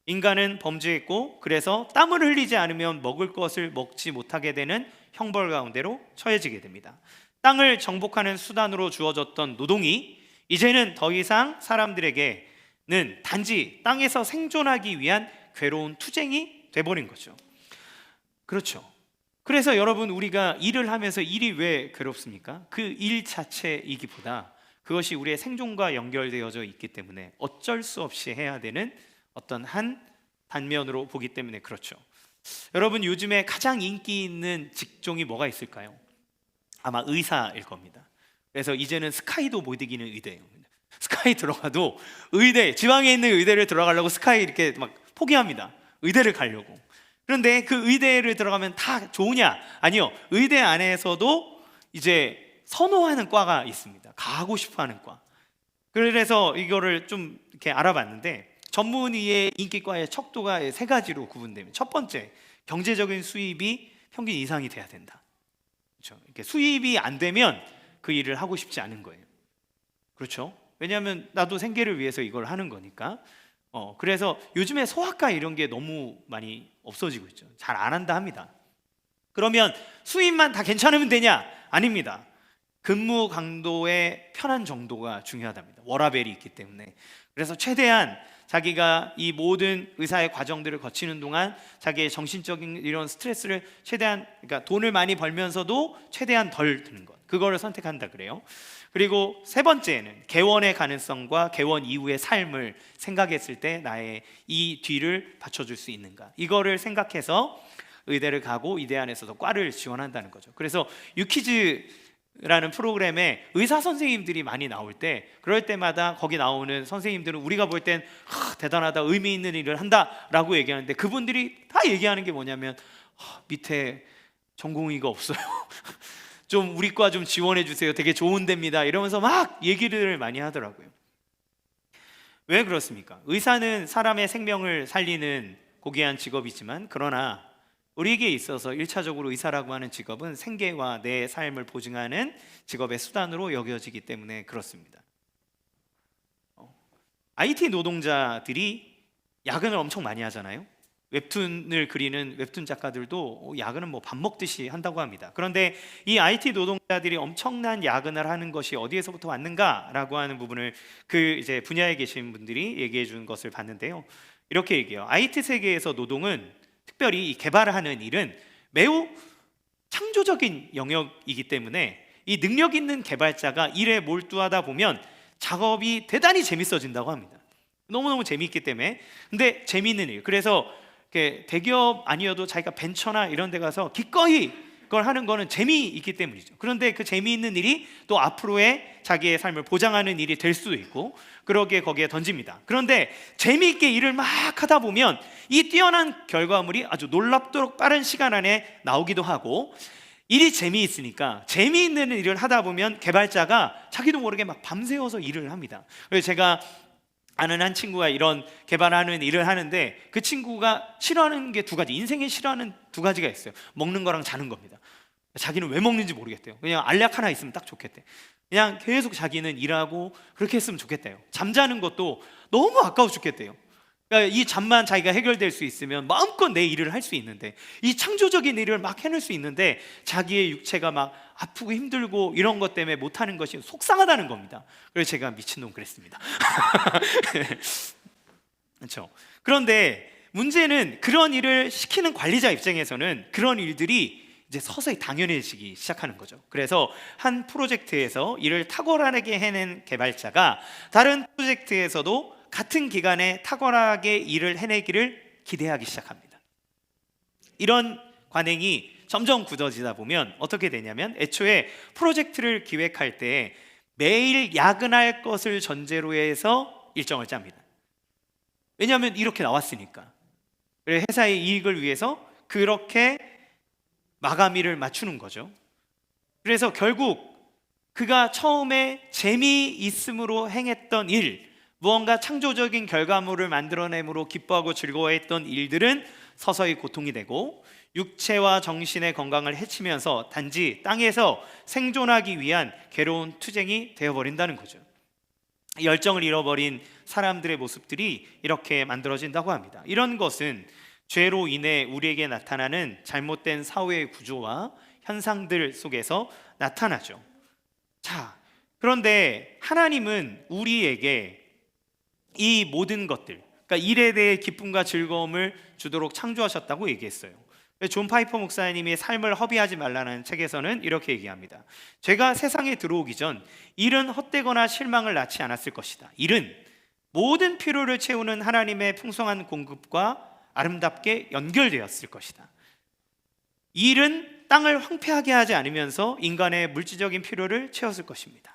인간은 범죄했고 그래서 땀을 흘리지 않으면 먹을 것을 먹지 못하게 되는 형벌 가운데로 처해지게 됩니다. 땅을 정복하는 수단으로 주어졌던 노동이 이제는 더 이상 사람들에게는 단지 땅에서 생존하기 위한 괴로운 투쟁이 돼버린 거죠. 그렇죠. 그래서 여러분, 우리가 일을 하면서 일이 왜 괴롭습니까? 그 일 자체이기보다 그것이 우리의 생존과 연결되어져 있기 때문에 어쩔 수 없이 해야 되는 어떤 한 단면으로 보기 때문에 그렇죠. 여러분, 요즘에 가장 인기 있는 직종이 뭐가 있을까요? 아마 의사일 겁니다. 그래서 이제는 스카이도 못 이기는 의대예요. 스카이 들어가도 의대, 지방에 있는 의대를 들어가려고 스카이 이렇게 막 포기합니다. 의대를 가려고. 그런데 그 의대를 들어가면 다 좋으냐? 아니요. 의대 안에서도 이제 선호하는 과가 있습니다. 가고 싶어하는 과. 그래서 이거를 좀 이렇게 알아봤는데 전문의의 인기과의 척도가 3가지로 구분됩니다. 첫 번째, 경제적인 수입이 평균 이상이 돼야 된다. 그렇죠? 이렇게 수입이 안 되면 그 일을 하고 싶지 않은 거예요. 그렇죠? 왜냐하면 나도 생계를 위해서 이걸 하는 거니까. 그래서 요즘에 소아과 이런 게 너무 많이 없어지고 있죠. 잘 안 한다 합니다. 그러면 수입만 다 괜찮으면 되냐? 아닙니다. 근무 강도의 편한 정도가 중요하답니다. 워라밸이 있기 때문에. 그래서 최대한 자기가 이 모든 의사의 과정들을 거치는 동안 자기의 정신적인 이런 스트레스를 최대한, 그러니까 돈을 많이 벌면서도 최대한 덜 드는 것, 그거를 선택한다 그래요. 그리고 3번째는 개원의 가능성과 개원 이후의 삶을 생각했을 때 나의 이 뒤를 받쳐줄 수 있는가, 이거를 생각해서 의대를 가고 의대 안에서도 과를 지원한다는 거죠. 그래서 유퀴즈라는 프로그램에 의사 선생님들이 많이 나올 때, 그럴 때마다 거기 나오는 선생님들은 우리가 볼 땐 대단하다, 의미 있는 일을 한다라고 얘기하는데, 그분들이 다 얘기하는 게 뭐냐면 밑에 전공의가 없어요. 좀 우리 과 좀 지원해 주세요. 되게 좋은 데입니다. 이러면서 막 얘기를 많이 하더라고요. 왜 그렇습니까? 의사는 사람의 생명을 살리는 고귀한 직업이지만, 그러나 우리에게 있어서 1차적으로 의사라고 하는 직업은 생계와 내 삶을 보증하는 직업의 수단으로 여겨지기 때문에 그렇습니다. IT 노동자들이 야근을 엄청 많이 하잖아요. 웹툰을 그리는 웹툰 작가들도 야근은 뭐 밥 먹듯이 한다고 합니다. 그런데 이 IT 노동자들이 엄청난 야근을 하는 것이 어디에서부터 왔는가라고 하는 부분을 그 이제 분야에 계신 분들이 얘기해 준 것을 봤는데요. 이렇게 얘기해요. IT 세계에서 노동은, 특별히 이 개발을 하는 일은 매우 창조적인 영역이기 때문에 이 능력 있는 개발자가 일에 몰두하다 보면 작업이 대단히 재밌어진다고 합니다. 너무너무 재미있기 때문에. 근데 재미있는 일, 그래서 대기업 아니어도 자기가 벤처나 이런 데 가서 기꺼이 그걸 하는 거는 재미있기 때문이죠. 그런데 그 재미있는 일이 또 앞으로의 자기의 삶을 보장하는 일이 될 수도 있고, 그러기에 거기에 던집니다. 그런데 재미있게 일을 막 하다 보면 이 뛰어난 결과물이 아주 놀랍도록 빠른 시간 안에 나오기도 하고, 일이 재미있으니까 재미있는 일을 하다 보면 개발자가 자기도 모르게 막 밤새워서 일을 합니다. 그래서 제가 아는 한 친구가 이런 개발하는 일을 하는데, 그 친구가 싫어하는 게 2가지, 인생에 싫어하는 2가지가 있어요. 먹는 거랑 자는 겁니다. 자기는 왜 먹는지 모르겠대요. 그냥 알약 하나 있으면 딱 좋겠대. 그냥 계속 자기는 일하고 그렇게 했으면 좋겠대요. 잠자는 것도 너무 아까워 죽겠대요. 그러니까 이 잠만 자기가 해결될 수 있으면 마음껏 내 일을 할 수 있는데, 이 창조적인 일을 막 해낼 수 있는데 자기의 육체가 막 아프고 힘들고 이런 것 때문에 못하는 것이 속상하다는 겁니다. 그래서 제가 미친놈 그랬습니다. 그렇죠. 그런데 문제는 그런 일을 시키는 관리자 입장에서는 그런 일들이 이제 서서히 당연해지기 시작하는 거죠. 그래서 한 프로젝트에서 일을 탁월하게 해낸 개발자가 다른 프로젝트에서도 같은 기간에 탁월하게 일을 해내기를 기대하기 시작합니다. 이런 관행이 점점 굳어지다 보면 어떻게 되냐면, 애초에 프로젝트를 기획할 때 매일 야근할 것을 전제로 해서 일정을 짭니다. 왜냐하면 이렇게 나왔으니까. 회사의 이익을 위해서 그렇게 마감일을 맞추는 거죠. 그래서 결국 그가 처음에 재미있음으로 행했던 일, 무언가 창조적인 결과물을 만들어내므로 기뻐하고 즐거워했던 일들은 서서히 고통이 되고 육체와 정신의 건강을 해치면서 단지 땅에서 생존하기 위한 괴로운 투쟁이 되어버린다는 거죠. 열정을 잃어버린 사람들의 모습들이 이렇게 만들어진다고 합니다. 이런 것은 죄로 인해 우리에게 나타나는 잘못된 사회의 구조와 현상들 속에서 나타나죠. 자, 그런데 하나님은 우리에게 이 모든 것들, 그러니까 일에 대해 기쁨과 즐거움을 주도록 창조하셨다고 얘기했어요. 존 파이퍼 목사님이 삶을 허비하지 말라는 책에서는 이렇게 얘기합니다. 죄가 세상에 들어오기 전 일은 헛되거나 실망을 낳지 않았을 것이다. 일은 모든 필요를 채우는 하나님의 풍성한 공급과 아름답게 연결되었을 것이다. 일은 땅을 황폐하게 하지 않으면서 인간의 물질적인 필요를 채웠을 것입니다.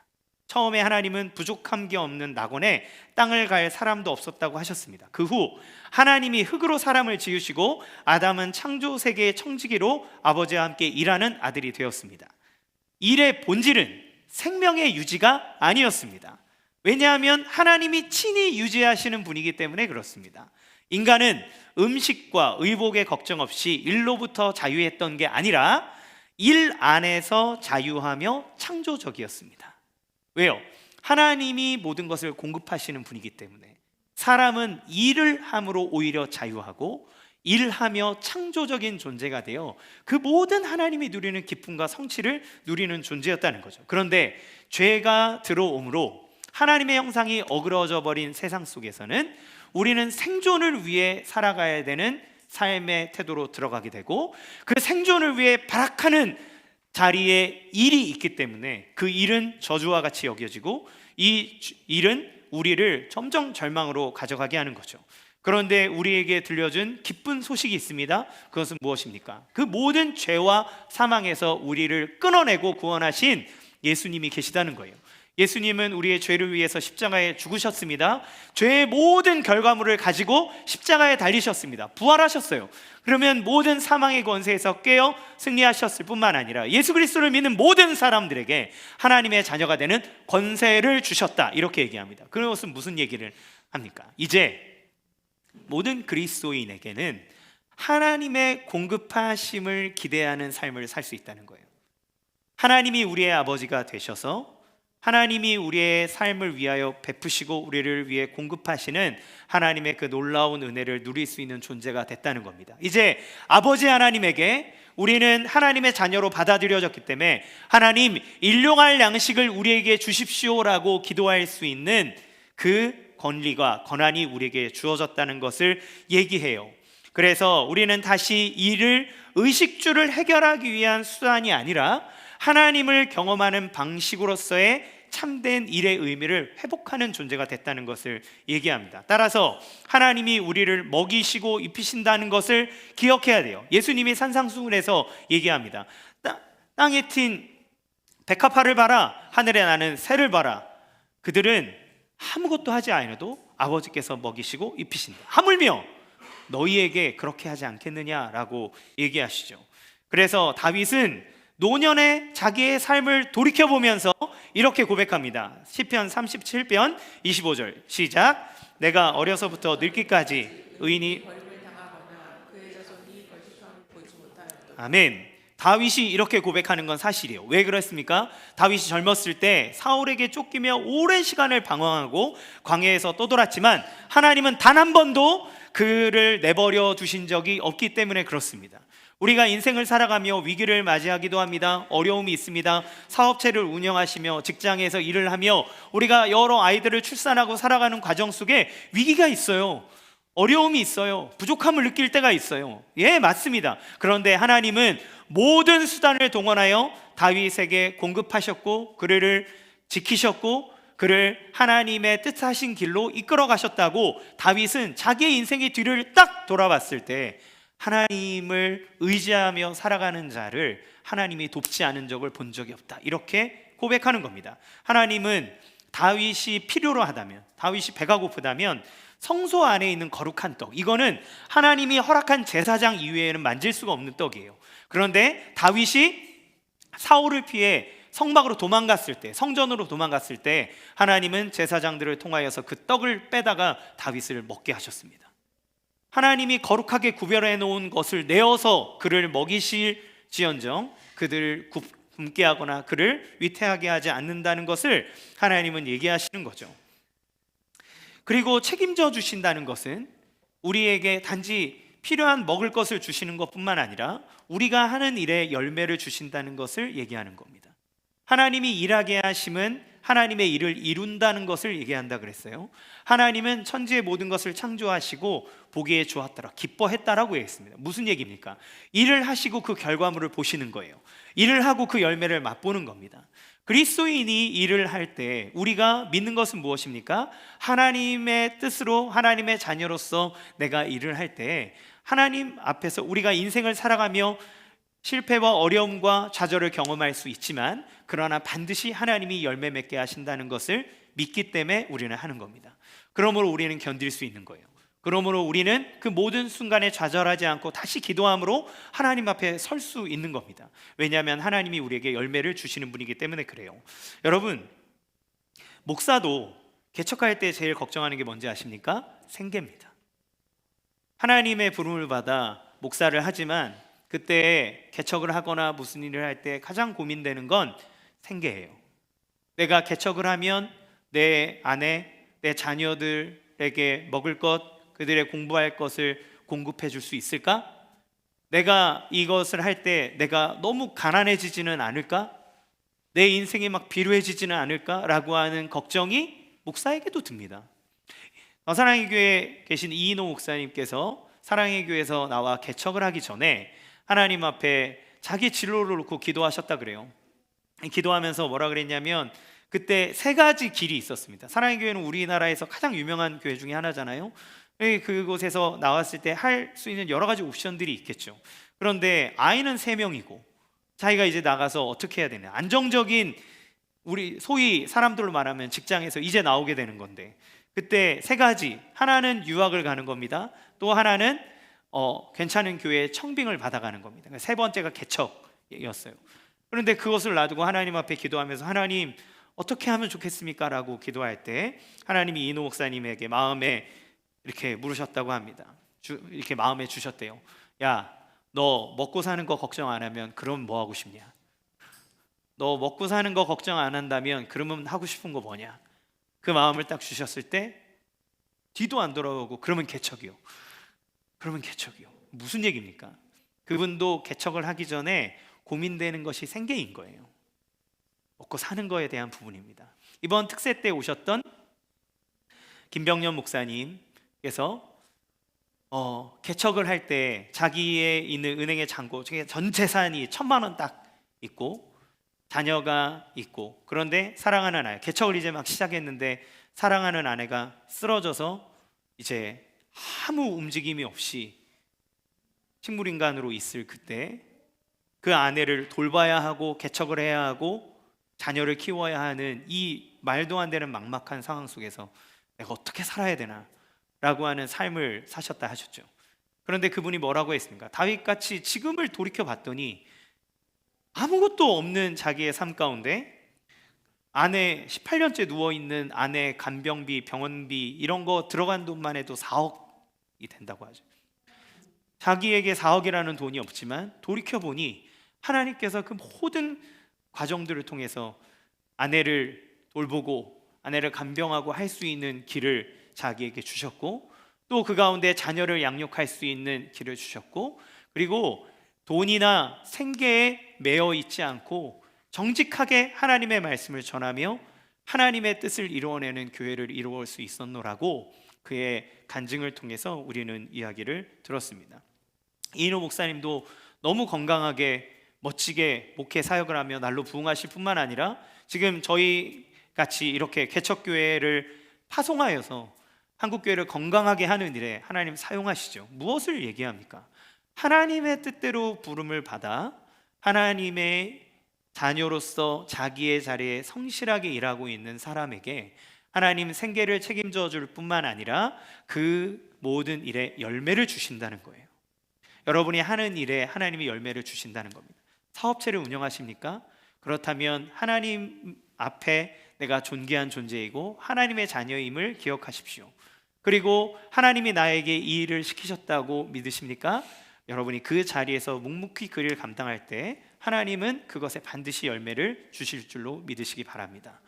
처음에 하나님은 부족함 게 없는 낙원에 땅을 갈 사람도 없었다고 하셨습니다. 그 후 하나님이 흙으로 사람을 지으시고 아담은 창조 세계의 청지기로 아버지와 함께 일하는 아들이 되었습니다. 일의 본질은 생명의 유지가 아니었습니다. 왜냐하면 하나님이 친히 유지하시는 분이기 때문에 그렇습니다. 인간은 음식과 의복의 걱정 없이 일로부터 자유했던 게 아니라 일 안에서 자유하며 창조적이었습니다. 왜요? 하나님이 모든 것을 공급하시는 분이기 때문에 사람은 일을 함으로 오히려 자유하고 일하며 창조적인 존재가 되어 그 모든 하나님이 누리는 기쁨과 성취를 누리는 존재였다는 거죠. 그런데 죄가 들어옴으로 하나님의 형상이 어그러져 버린 세상 속에서는 우리는 생존을 위해 살아가야 되는 삶의 태도로 들어가게 되고 그 생존을 위해 발악하는 자리에 일이 있기 때문에 그 일은 저주와 같이 여겨지고 이 일은 우리를 점점 절망으로 가져가게 하는 거죠. 그런데 우리에게 들려준 기쁜 소식이 있습니다. 그것은 무엇입니까? 그 모든 죄와 사망에서 우리를 끊어내고 구원하신 예수님이 계시다는 거예요. 예수님은 우리의 죄를 위해서 십자가에 죽으셨습니다. 죄의 모든 결과물을 가지고 십자가에 달리셨습니다. 부활하셨어요. 그러면 모든 사망의 권세에서 깨어 승리하셨을 뿐만 아니라 예수 그리스도를 믿는 모든 사람들에게 하나님의 자녀가 되는 권세를 주셨다, 이렇게 얘기합니다. 그것은 무슨 얘기를 합니까? 이제 모든 그리스도인에게는 하나님의 공급하심을 기대하는 삶을 살 수 있다는 거예요. 하나님이 우리의 아버지가 되셔서 하나님이 우리의 삶을 위하여 베푸시고 우리를 위해 공급하시는 하나님의 그 놀라운 은혜를 누릴 수 있는 존재가 됐다는 겁니다. 이제 아버지 하나님에게 우리는 하나님의 자녀로 받아들여졌기 때문에 하나님, 일용할 양식을 우리에게 주십시오라고 기도할 수 있는 그 권리가 권한이 우리에게 주어졌다는 것을 얘기해요. 그래서 우리는 다시 이를 의식주를 해결하기 위한 수단이 아니라 하나님을 경험하는 방식으로서의 참된 일의 의미를 회복하는 존재가 됐다는 것을 얘기합니다. 따라서 하나님이 우리를 먹이시고 입히신다는 것을 기억해야 돼요. 예수님이 산상수훈에서 얘기합니다. 땅에 튄 백합화를 봐라, 하늘에 나는 새를 봐라. 그들은 아무것도 하지 않아도 아버지께서 먹이시고 입히신다. 하물며 너희에게 그렇게 하지 않겠느냐라고 얘기하시죠. 그래서 다윗은 노년에 자기의 삶을 돌이켜보면서 이렇게 고백합니다. 시편 37편 25절 시작. 내가 어려서부터 늙기까지 의인이 벌을 당하거나 그의 자손이 벌식함을 보지 못하였다. 아멘. 다윗이 이렇게 고백하는 건 사실이에요. 왜 그랬습니까? 다윗이 젊었을 때 사울에게 쫓기며 오랜 시간을 방황하고 광야에서 떠돌았지만 하나님은 단 한 번도 그를 내버려 두신 적이 없기 때문에 그렇습니다. 우리가 인생을 살아가며 위기를 맞이하기도 합니다. 어려움이 있습니다. 사업체를 운영하시며 직장에서 일을 하며 우리가 여러 아이들을 출산하고 살아가는 과정 속에 위기가 있어요. 어려움이 있어요. 부족함을 느낄 때가 있어요. 예, 맞습니다. 그런데 하나님은 모든 수단을 동원하여 다윗에게 공급하셨고 그를 지키셨고 그를 하나님의 뜻하신 길로 이끌어 가셨다고 다윗은 자기의 인생의 뒤를 딱 돌아봤을 때 하나님을 의지하며 살아가는 자를 하나님이 돕지 않은 적을 본 적이 없다, 이렇게 고백하는 겁니다. 하나님은 다윗이 필요로 하다면, 다윗이 배가 고프다면 성소 안에 있는 거룩한 떡, 이거는 하나님이 허락한 제사장 이외에는 만질 수가 없는 떡이에요. 그런데 다윗이 사울을 피해 성막으로 도망갔을 때, 성전으로 도망갔을 때 하나님은 제사장들을 통하여서 그 떡을 빼다가 다윗을 먹게 하셨습니다. 하나님이 거룩하게 구별해 놓은 것을 내어서 그를 먹이실지언정 그들을 굶게 하거나 그를 위태하게 하지 않는다는 것을 하나님은 얘기하시는 거죠. 그리고 책임져 주신다는 것은 우리에게 단지 필요한 먹을 것을 주시는 것뿐만 아니라 우리가 하는 일에 열매를 주신다는 것을 얘기하는 겁니다. 하나님이 일하게 하심은 하나님의 일을 이룬다는 것을 얘기한다 그랬어요. 하나님은 천지의 모든 것을 창조하시고 보기에 좋았더라, 기뻐했다라고 얘기했습니다. 무슨 얘기입니까? 일을 하시고 그 결과물을 보시는 거예요. 일을 하고 그 열매를 맛보는 겁니다. 그리스도인이 일을 할 때 우리가 믿는 것은 무엇입니까? 하나님의 뜻으로 하나님의 자녀로서 내가 일을 할 때 하나님 앞에서 우리가 인생을 살아가며 실패와 어려움과 좌절을 경험할 수 있지만, 그러나 반드시 하나님이 열매 맺게 하신다는 것을 믿기 때문에 우리는 하는 겁니다. 그러므로 우리는 견딜 수 있는 거예요. 그러므로 우리는 그 모든 순간에 좌절하지 않고 다시 기도함으로 하나님 앞에 설 수 있는 겁니다. 왜냐하면 하나님이 우리에게 열매를 주시는 분이기 때문에 그래요. 여러분, 목사도 개척할 때 제일 걱정하는 게 뭔지 아십니까? 생계입니다. 하나님의 부름을 받아 목사를 하지만 그때 개척을 하거나 무슨 일을 할 때 가장 고민되는 건 생계예요. 내가 개척을 하면 내 아내, 내 자녀들에게 먹을 것, 그들의 공부할 것을 공급해 줄 수 있을까? 내가 이것을 할 때 내가 너무 가난해지지는 않을까? 내 인생이 막 비루해지지는 않을까? 라고 하는 걱정이 목사에게도 듭니다. 사랑의 교회에 계신 이인호 목사님께서 사랑의 교회에서 나와 개척을 하기 전에 하나님 앞에 자기 진로를 놓고 기도하셨다 그래요. 기도하면서 뭐라 그랬냐면, 그때 세 가지 길이 있었습니다. 사랑의 교회는 우리나라에서 가장 유명한 교회 중에 하나잖아요. 그곳에서 나왔을 때 할 수 있는 여러 가지 옵션들이 있겠죠. 그런데 아이는 3명이고 자기가 이제 나가서 어떻게 해야 되냐, 안정적인, 우리 소위 사람들로 말하면 직장에서 이제 나오게 되는 건데, 그때 세 가지, 하나는 유학을 가는 겁니다. 또 하나는 괜찮은 교회에 청빙을 받아가는 겁니다. 세 번째가 개척이었어요. 그런데 그것을 놔두고 하나님 앞에 기도하면서, 하나님 어떻게 하면 좋겠습니까? 라고 기도할 때 하나님이 이인호 목사님에게 마음에 이렇게 물으셨다고 합니다. 이렇게 마음에 주셨대요. 야, 너 먹고 사는 거 걱정 안 하면 그럼 뭐 하고 싶냐? 너 먹고 사는 거 걱정 안 한다면 그러면 하고 싶은 거 뭐냐? 그 마음을 딱 주셨을 때 뒤도 안 돌아오고 그러면 개척이요. 그러면 개척이요. 무슨 얘기입니까? 그분도 개척을 하기 전에 고민되는 것이 생계인 거예요. 먹고 사는 거에 대한 부분입니다. 이번 특세 때 오셨던 김병년 목사님께서 개척을 할 때 자기의 있는 은행의 잔고 중에 전 재산이 1,000만 원 딱 있고 자녀가 있고, 그런데 사랑하는 아내, 개척을 이제 막 시작했는데 사랑하는 아내가 쓰러져서 이제 아무 움직임이 없이 식물인간으로 있을 그때 그 아내를 돌봐야 하고 개척을 해야 하고 자녀를 키워야 하는 이 말도 안 되는 막막한 상황 속에서 내가 어떻게 살아야 되나 라고 하는 삶을 사셨다 하셨죠. 그런데 그분이 뭐라고 했습니까? 다윗같이 지금을 돌이켜 봤더니 아무것도 없는 자기의 삶 가운데 아내 18년째 누워있는 아내 간병비, 병원비 이런 거 들어간 돈만 해도 4억이 된다고 하죠. 자기에게 4억이라는 돈이 없지만 돌이켜보니 하나님께서 그 모든 과정들을 통해서 아내를 돌보고 아내를 간병하고 할 수 있는 길을 자기에게 주셨고, 또 그 가운데 자녀를 양육할 수 있는 길을 주셨고, 그리고 돈이나 생계에 매여 있지 않고 정직하게 하나님의 말씀을 전하며 하나님의 뜻을 이루어내는 교회를 이루어올 수 있었노라고 그의 간증을 통해서 우리는 이야기를 들었습니다. 이인호 목사님도 너무 건강하게 멋지게 목회 사역을 하며 날로 부흥하실 뿐만 아니라 지금 저희 같이 이렇게 개척교회를 파송하여서 한국교회를 건강하게 하는 일에 하나님 사용하시죠. 무엇을 얘기합니까? 하나님의 뜻대로 부름을 받아 하나님의 자녀로서 자기의 자리에 성실하게 일하고 있는 사람에게 하나님 생계를 책임져 줄 뿐만 아니라 그 모든 일에 열매를 주신다는 거예요. 여러분이 하는 일에 하나님이 열매를 주신다는 겁니다. 사업체를 운영하십니까? 그렇다면 하나님 앞에 내가 존귀한 존재이고 하나님의 자녀임을 기억하십시오. 그리고 하나님이 나에게 이 일을 시키셨다고 믿으십니까? 여러분이 그 자리에서 묵묵히 그 일을 감당할 때 하나님은 그것에 반드시 열매를 주실 줄로 믿으시기 바랍니다.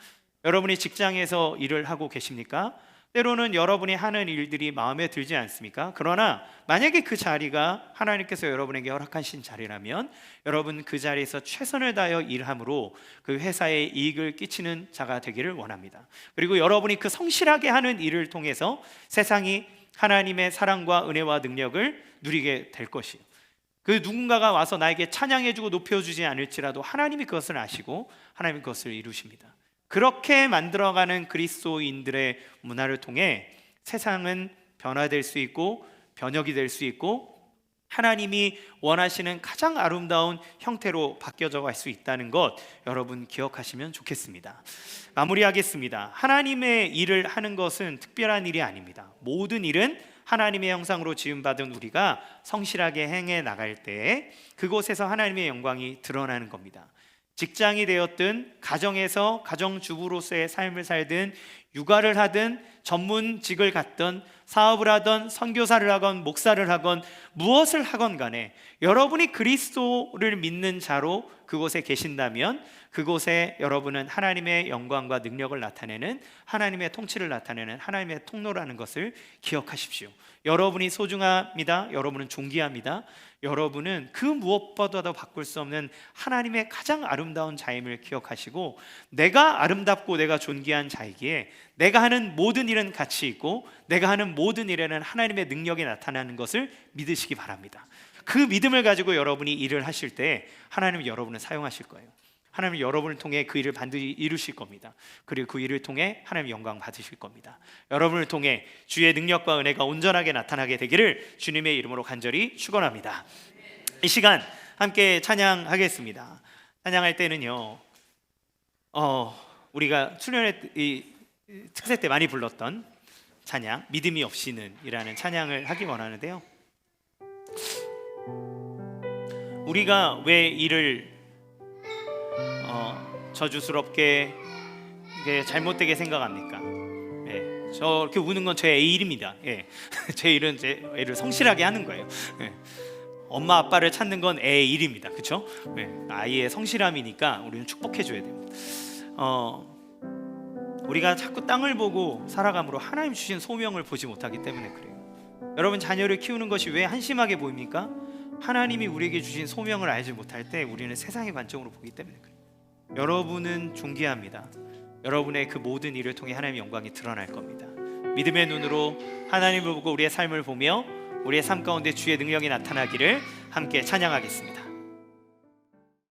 여러분이 직장에서 일을 하고 계십니까? 때로는 여러분이 하는 일들이 마음에 들지 않습니까? 그러나 만약에 그 자리가 하나님께서 여러분에게 허락하신 자리라면 여러분 그 자리에서 최선을 다하여 일함으로 그 회사에 이익을 끼치는 자가 되기를 원합니다. 그리고 여러분이 그 성실하게 하는 일을 통해서 세상이 하나님의 사랑과 은혜와 능력을 누리게 될 것이에요. 그 누군가가 와서 나에게 찬양해주고 높여주지 않을지라도 하나님이 그것을 아시고 하나님이 그것을 이루십니다. 그렇게 만들어가는 그리스도인들의 문화를 통해 세상은 변화될 수 있고 변혁이 될 수 있고 하나님이 원하시는 가장 아름다운 형태로 바뀌어져 갈 수 있다는 것 여러분 기억하시면 좋겠습니다. 마무리하겠습니다. 하나님의 일을 하는 것은 특별한 일이 아닙니다. 모든 일은 하나님의 형상으로 지음받은 우리가 성실하게 행해 나갈 때 그곳에서 하나님의 영광이 드러나는 겁니다. 직장이 되었든 가정에서 가정주부로서의 삶을 살든 육아를 하든 전문직을 갖든 사업을 하든 선교사를 하건 목사를 하건 무엇을 하건 간에 여러분이 그리스도를 믿는 자로 그곳에 계신다면 그곳에 여러분은 하나님의 영광과 능력을 나타내는 하나님의 통치를 나타내는 하나님의 통로라는 것을 기억하십시오. 여러분이 소중합니다. 여러분은 존귀합니다. 여러분은 그 무엇보다도 바꿀 수 없는 하나님의 가장 아름다운 자임을 기억하시고 내가 아름답고 내가 존귀한 자이기에 내가 하는 모든 일은 가치 있고 내가 하는 모든 일에는 하나님의 능력이 나타나는 것을 믿으시기 바랍니다. 그 믿음을 가지고 여러분이 일을 하실 때 하나님은 여러분을 사용하실 거예요. 하나님은 여러분을 통해 그 일을 반드시 이루실 겁니다. 그리고 그 일을 통해 하나님 영광 받으실 겁니다. 여러분을 통해 주의 능력과 은혜가 온전하게 나타나게 되기를 주님의 이름으로 간절히 축원합니다. 이 시간 함께 찬양하겠습니다. 찬양할 때는요, 우리가 수련회 이 특세 때 많이 불렀던 찬양 믿음이 없이는 이라는 찬양을 하기 원하는데요, 우리가 왜 이를 저주스럽게 잘못되게 생각합니까? 예, 저렇게 우는 건 제 일입니다. 예, 제 일은 제 애를 성실하게 하는 거예요. 예, 엄마 아빠를 찾는 건 애의 일입니다. 그렇죠? 예, 아이의 성실함이니까 우리는 축복해 줘야 됩니다. 우리가 자꾸 땅을 보고 살아감으로 하나님 주신 소명을 보지 못하기 때문에 그래요. 여러분 자녀를 키우는 것이 왜 한심하게 보입니까? 하나님이 우리에게 주신 소명을 알지 못할 때 우리는 세상의 관점으로 보기 때문에 그래요. 여러분은 존귀합니다. 여러분의 그 모든 일을 통해 하나님의 영광이 드러날 겁니다. 믿음의 눈으로 하나님을 보고 우리의 삶을 보며 우리의 삶 가운데 주의 능력이 나타나기를 함께 찬양하겠습니다.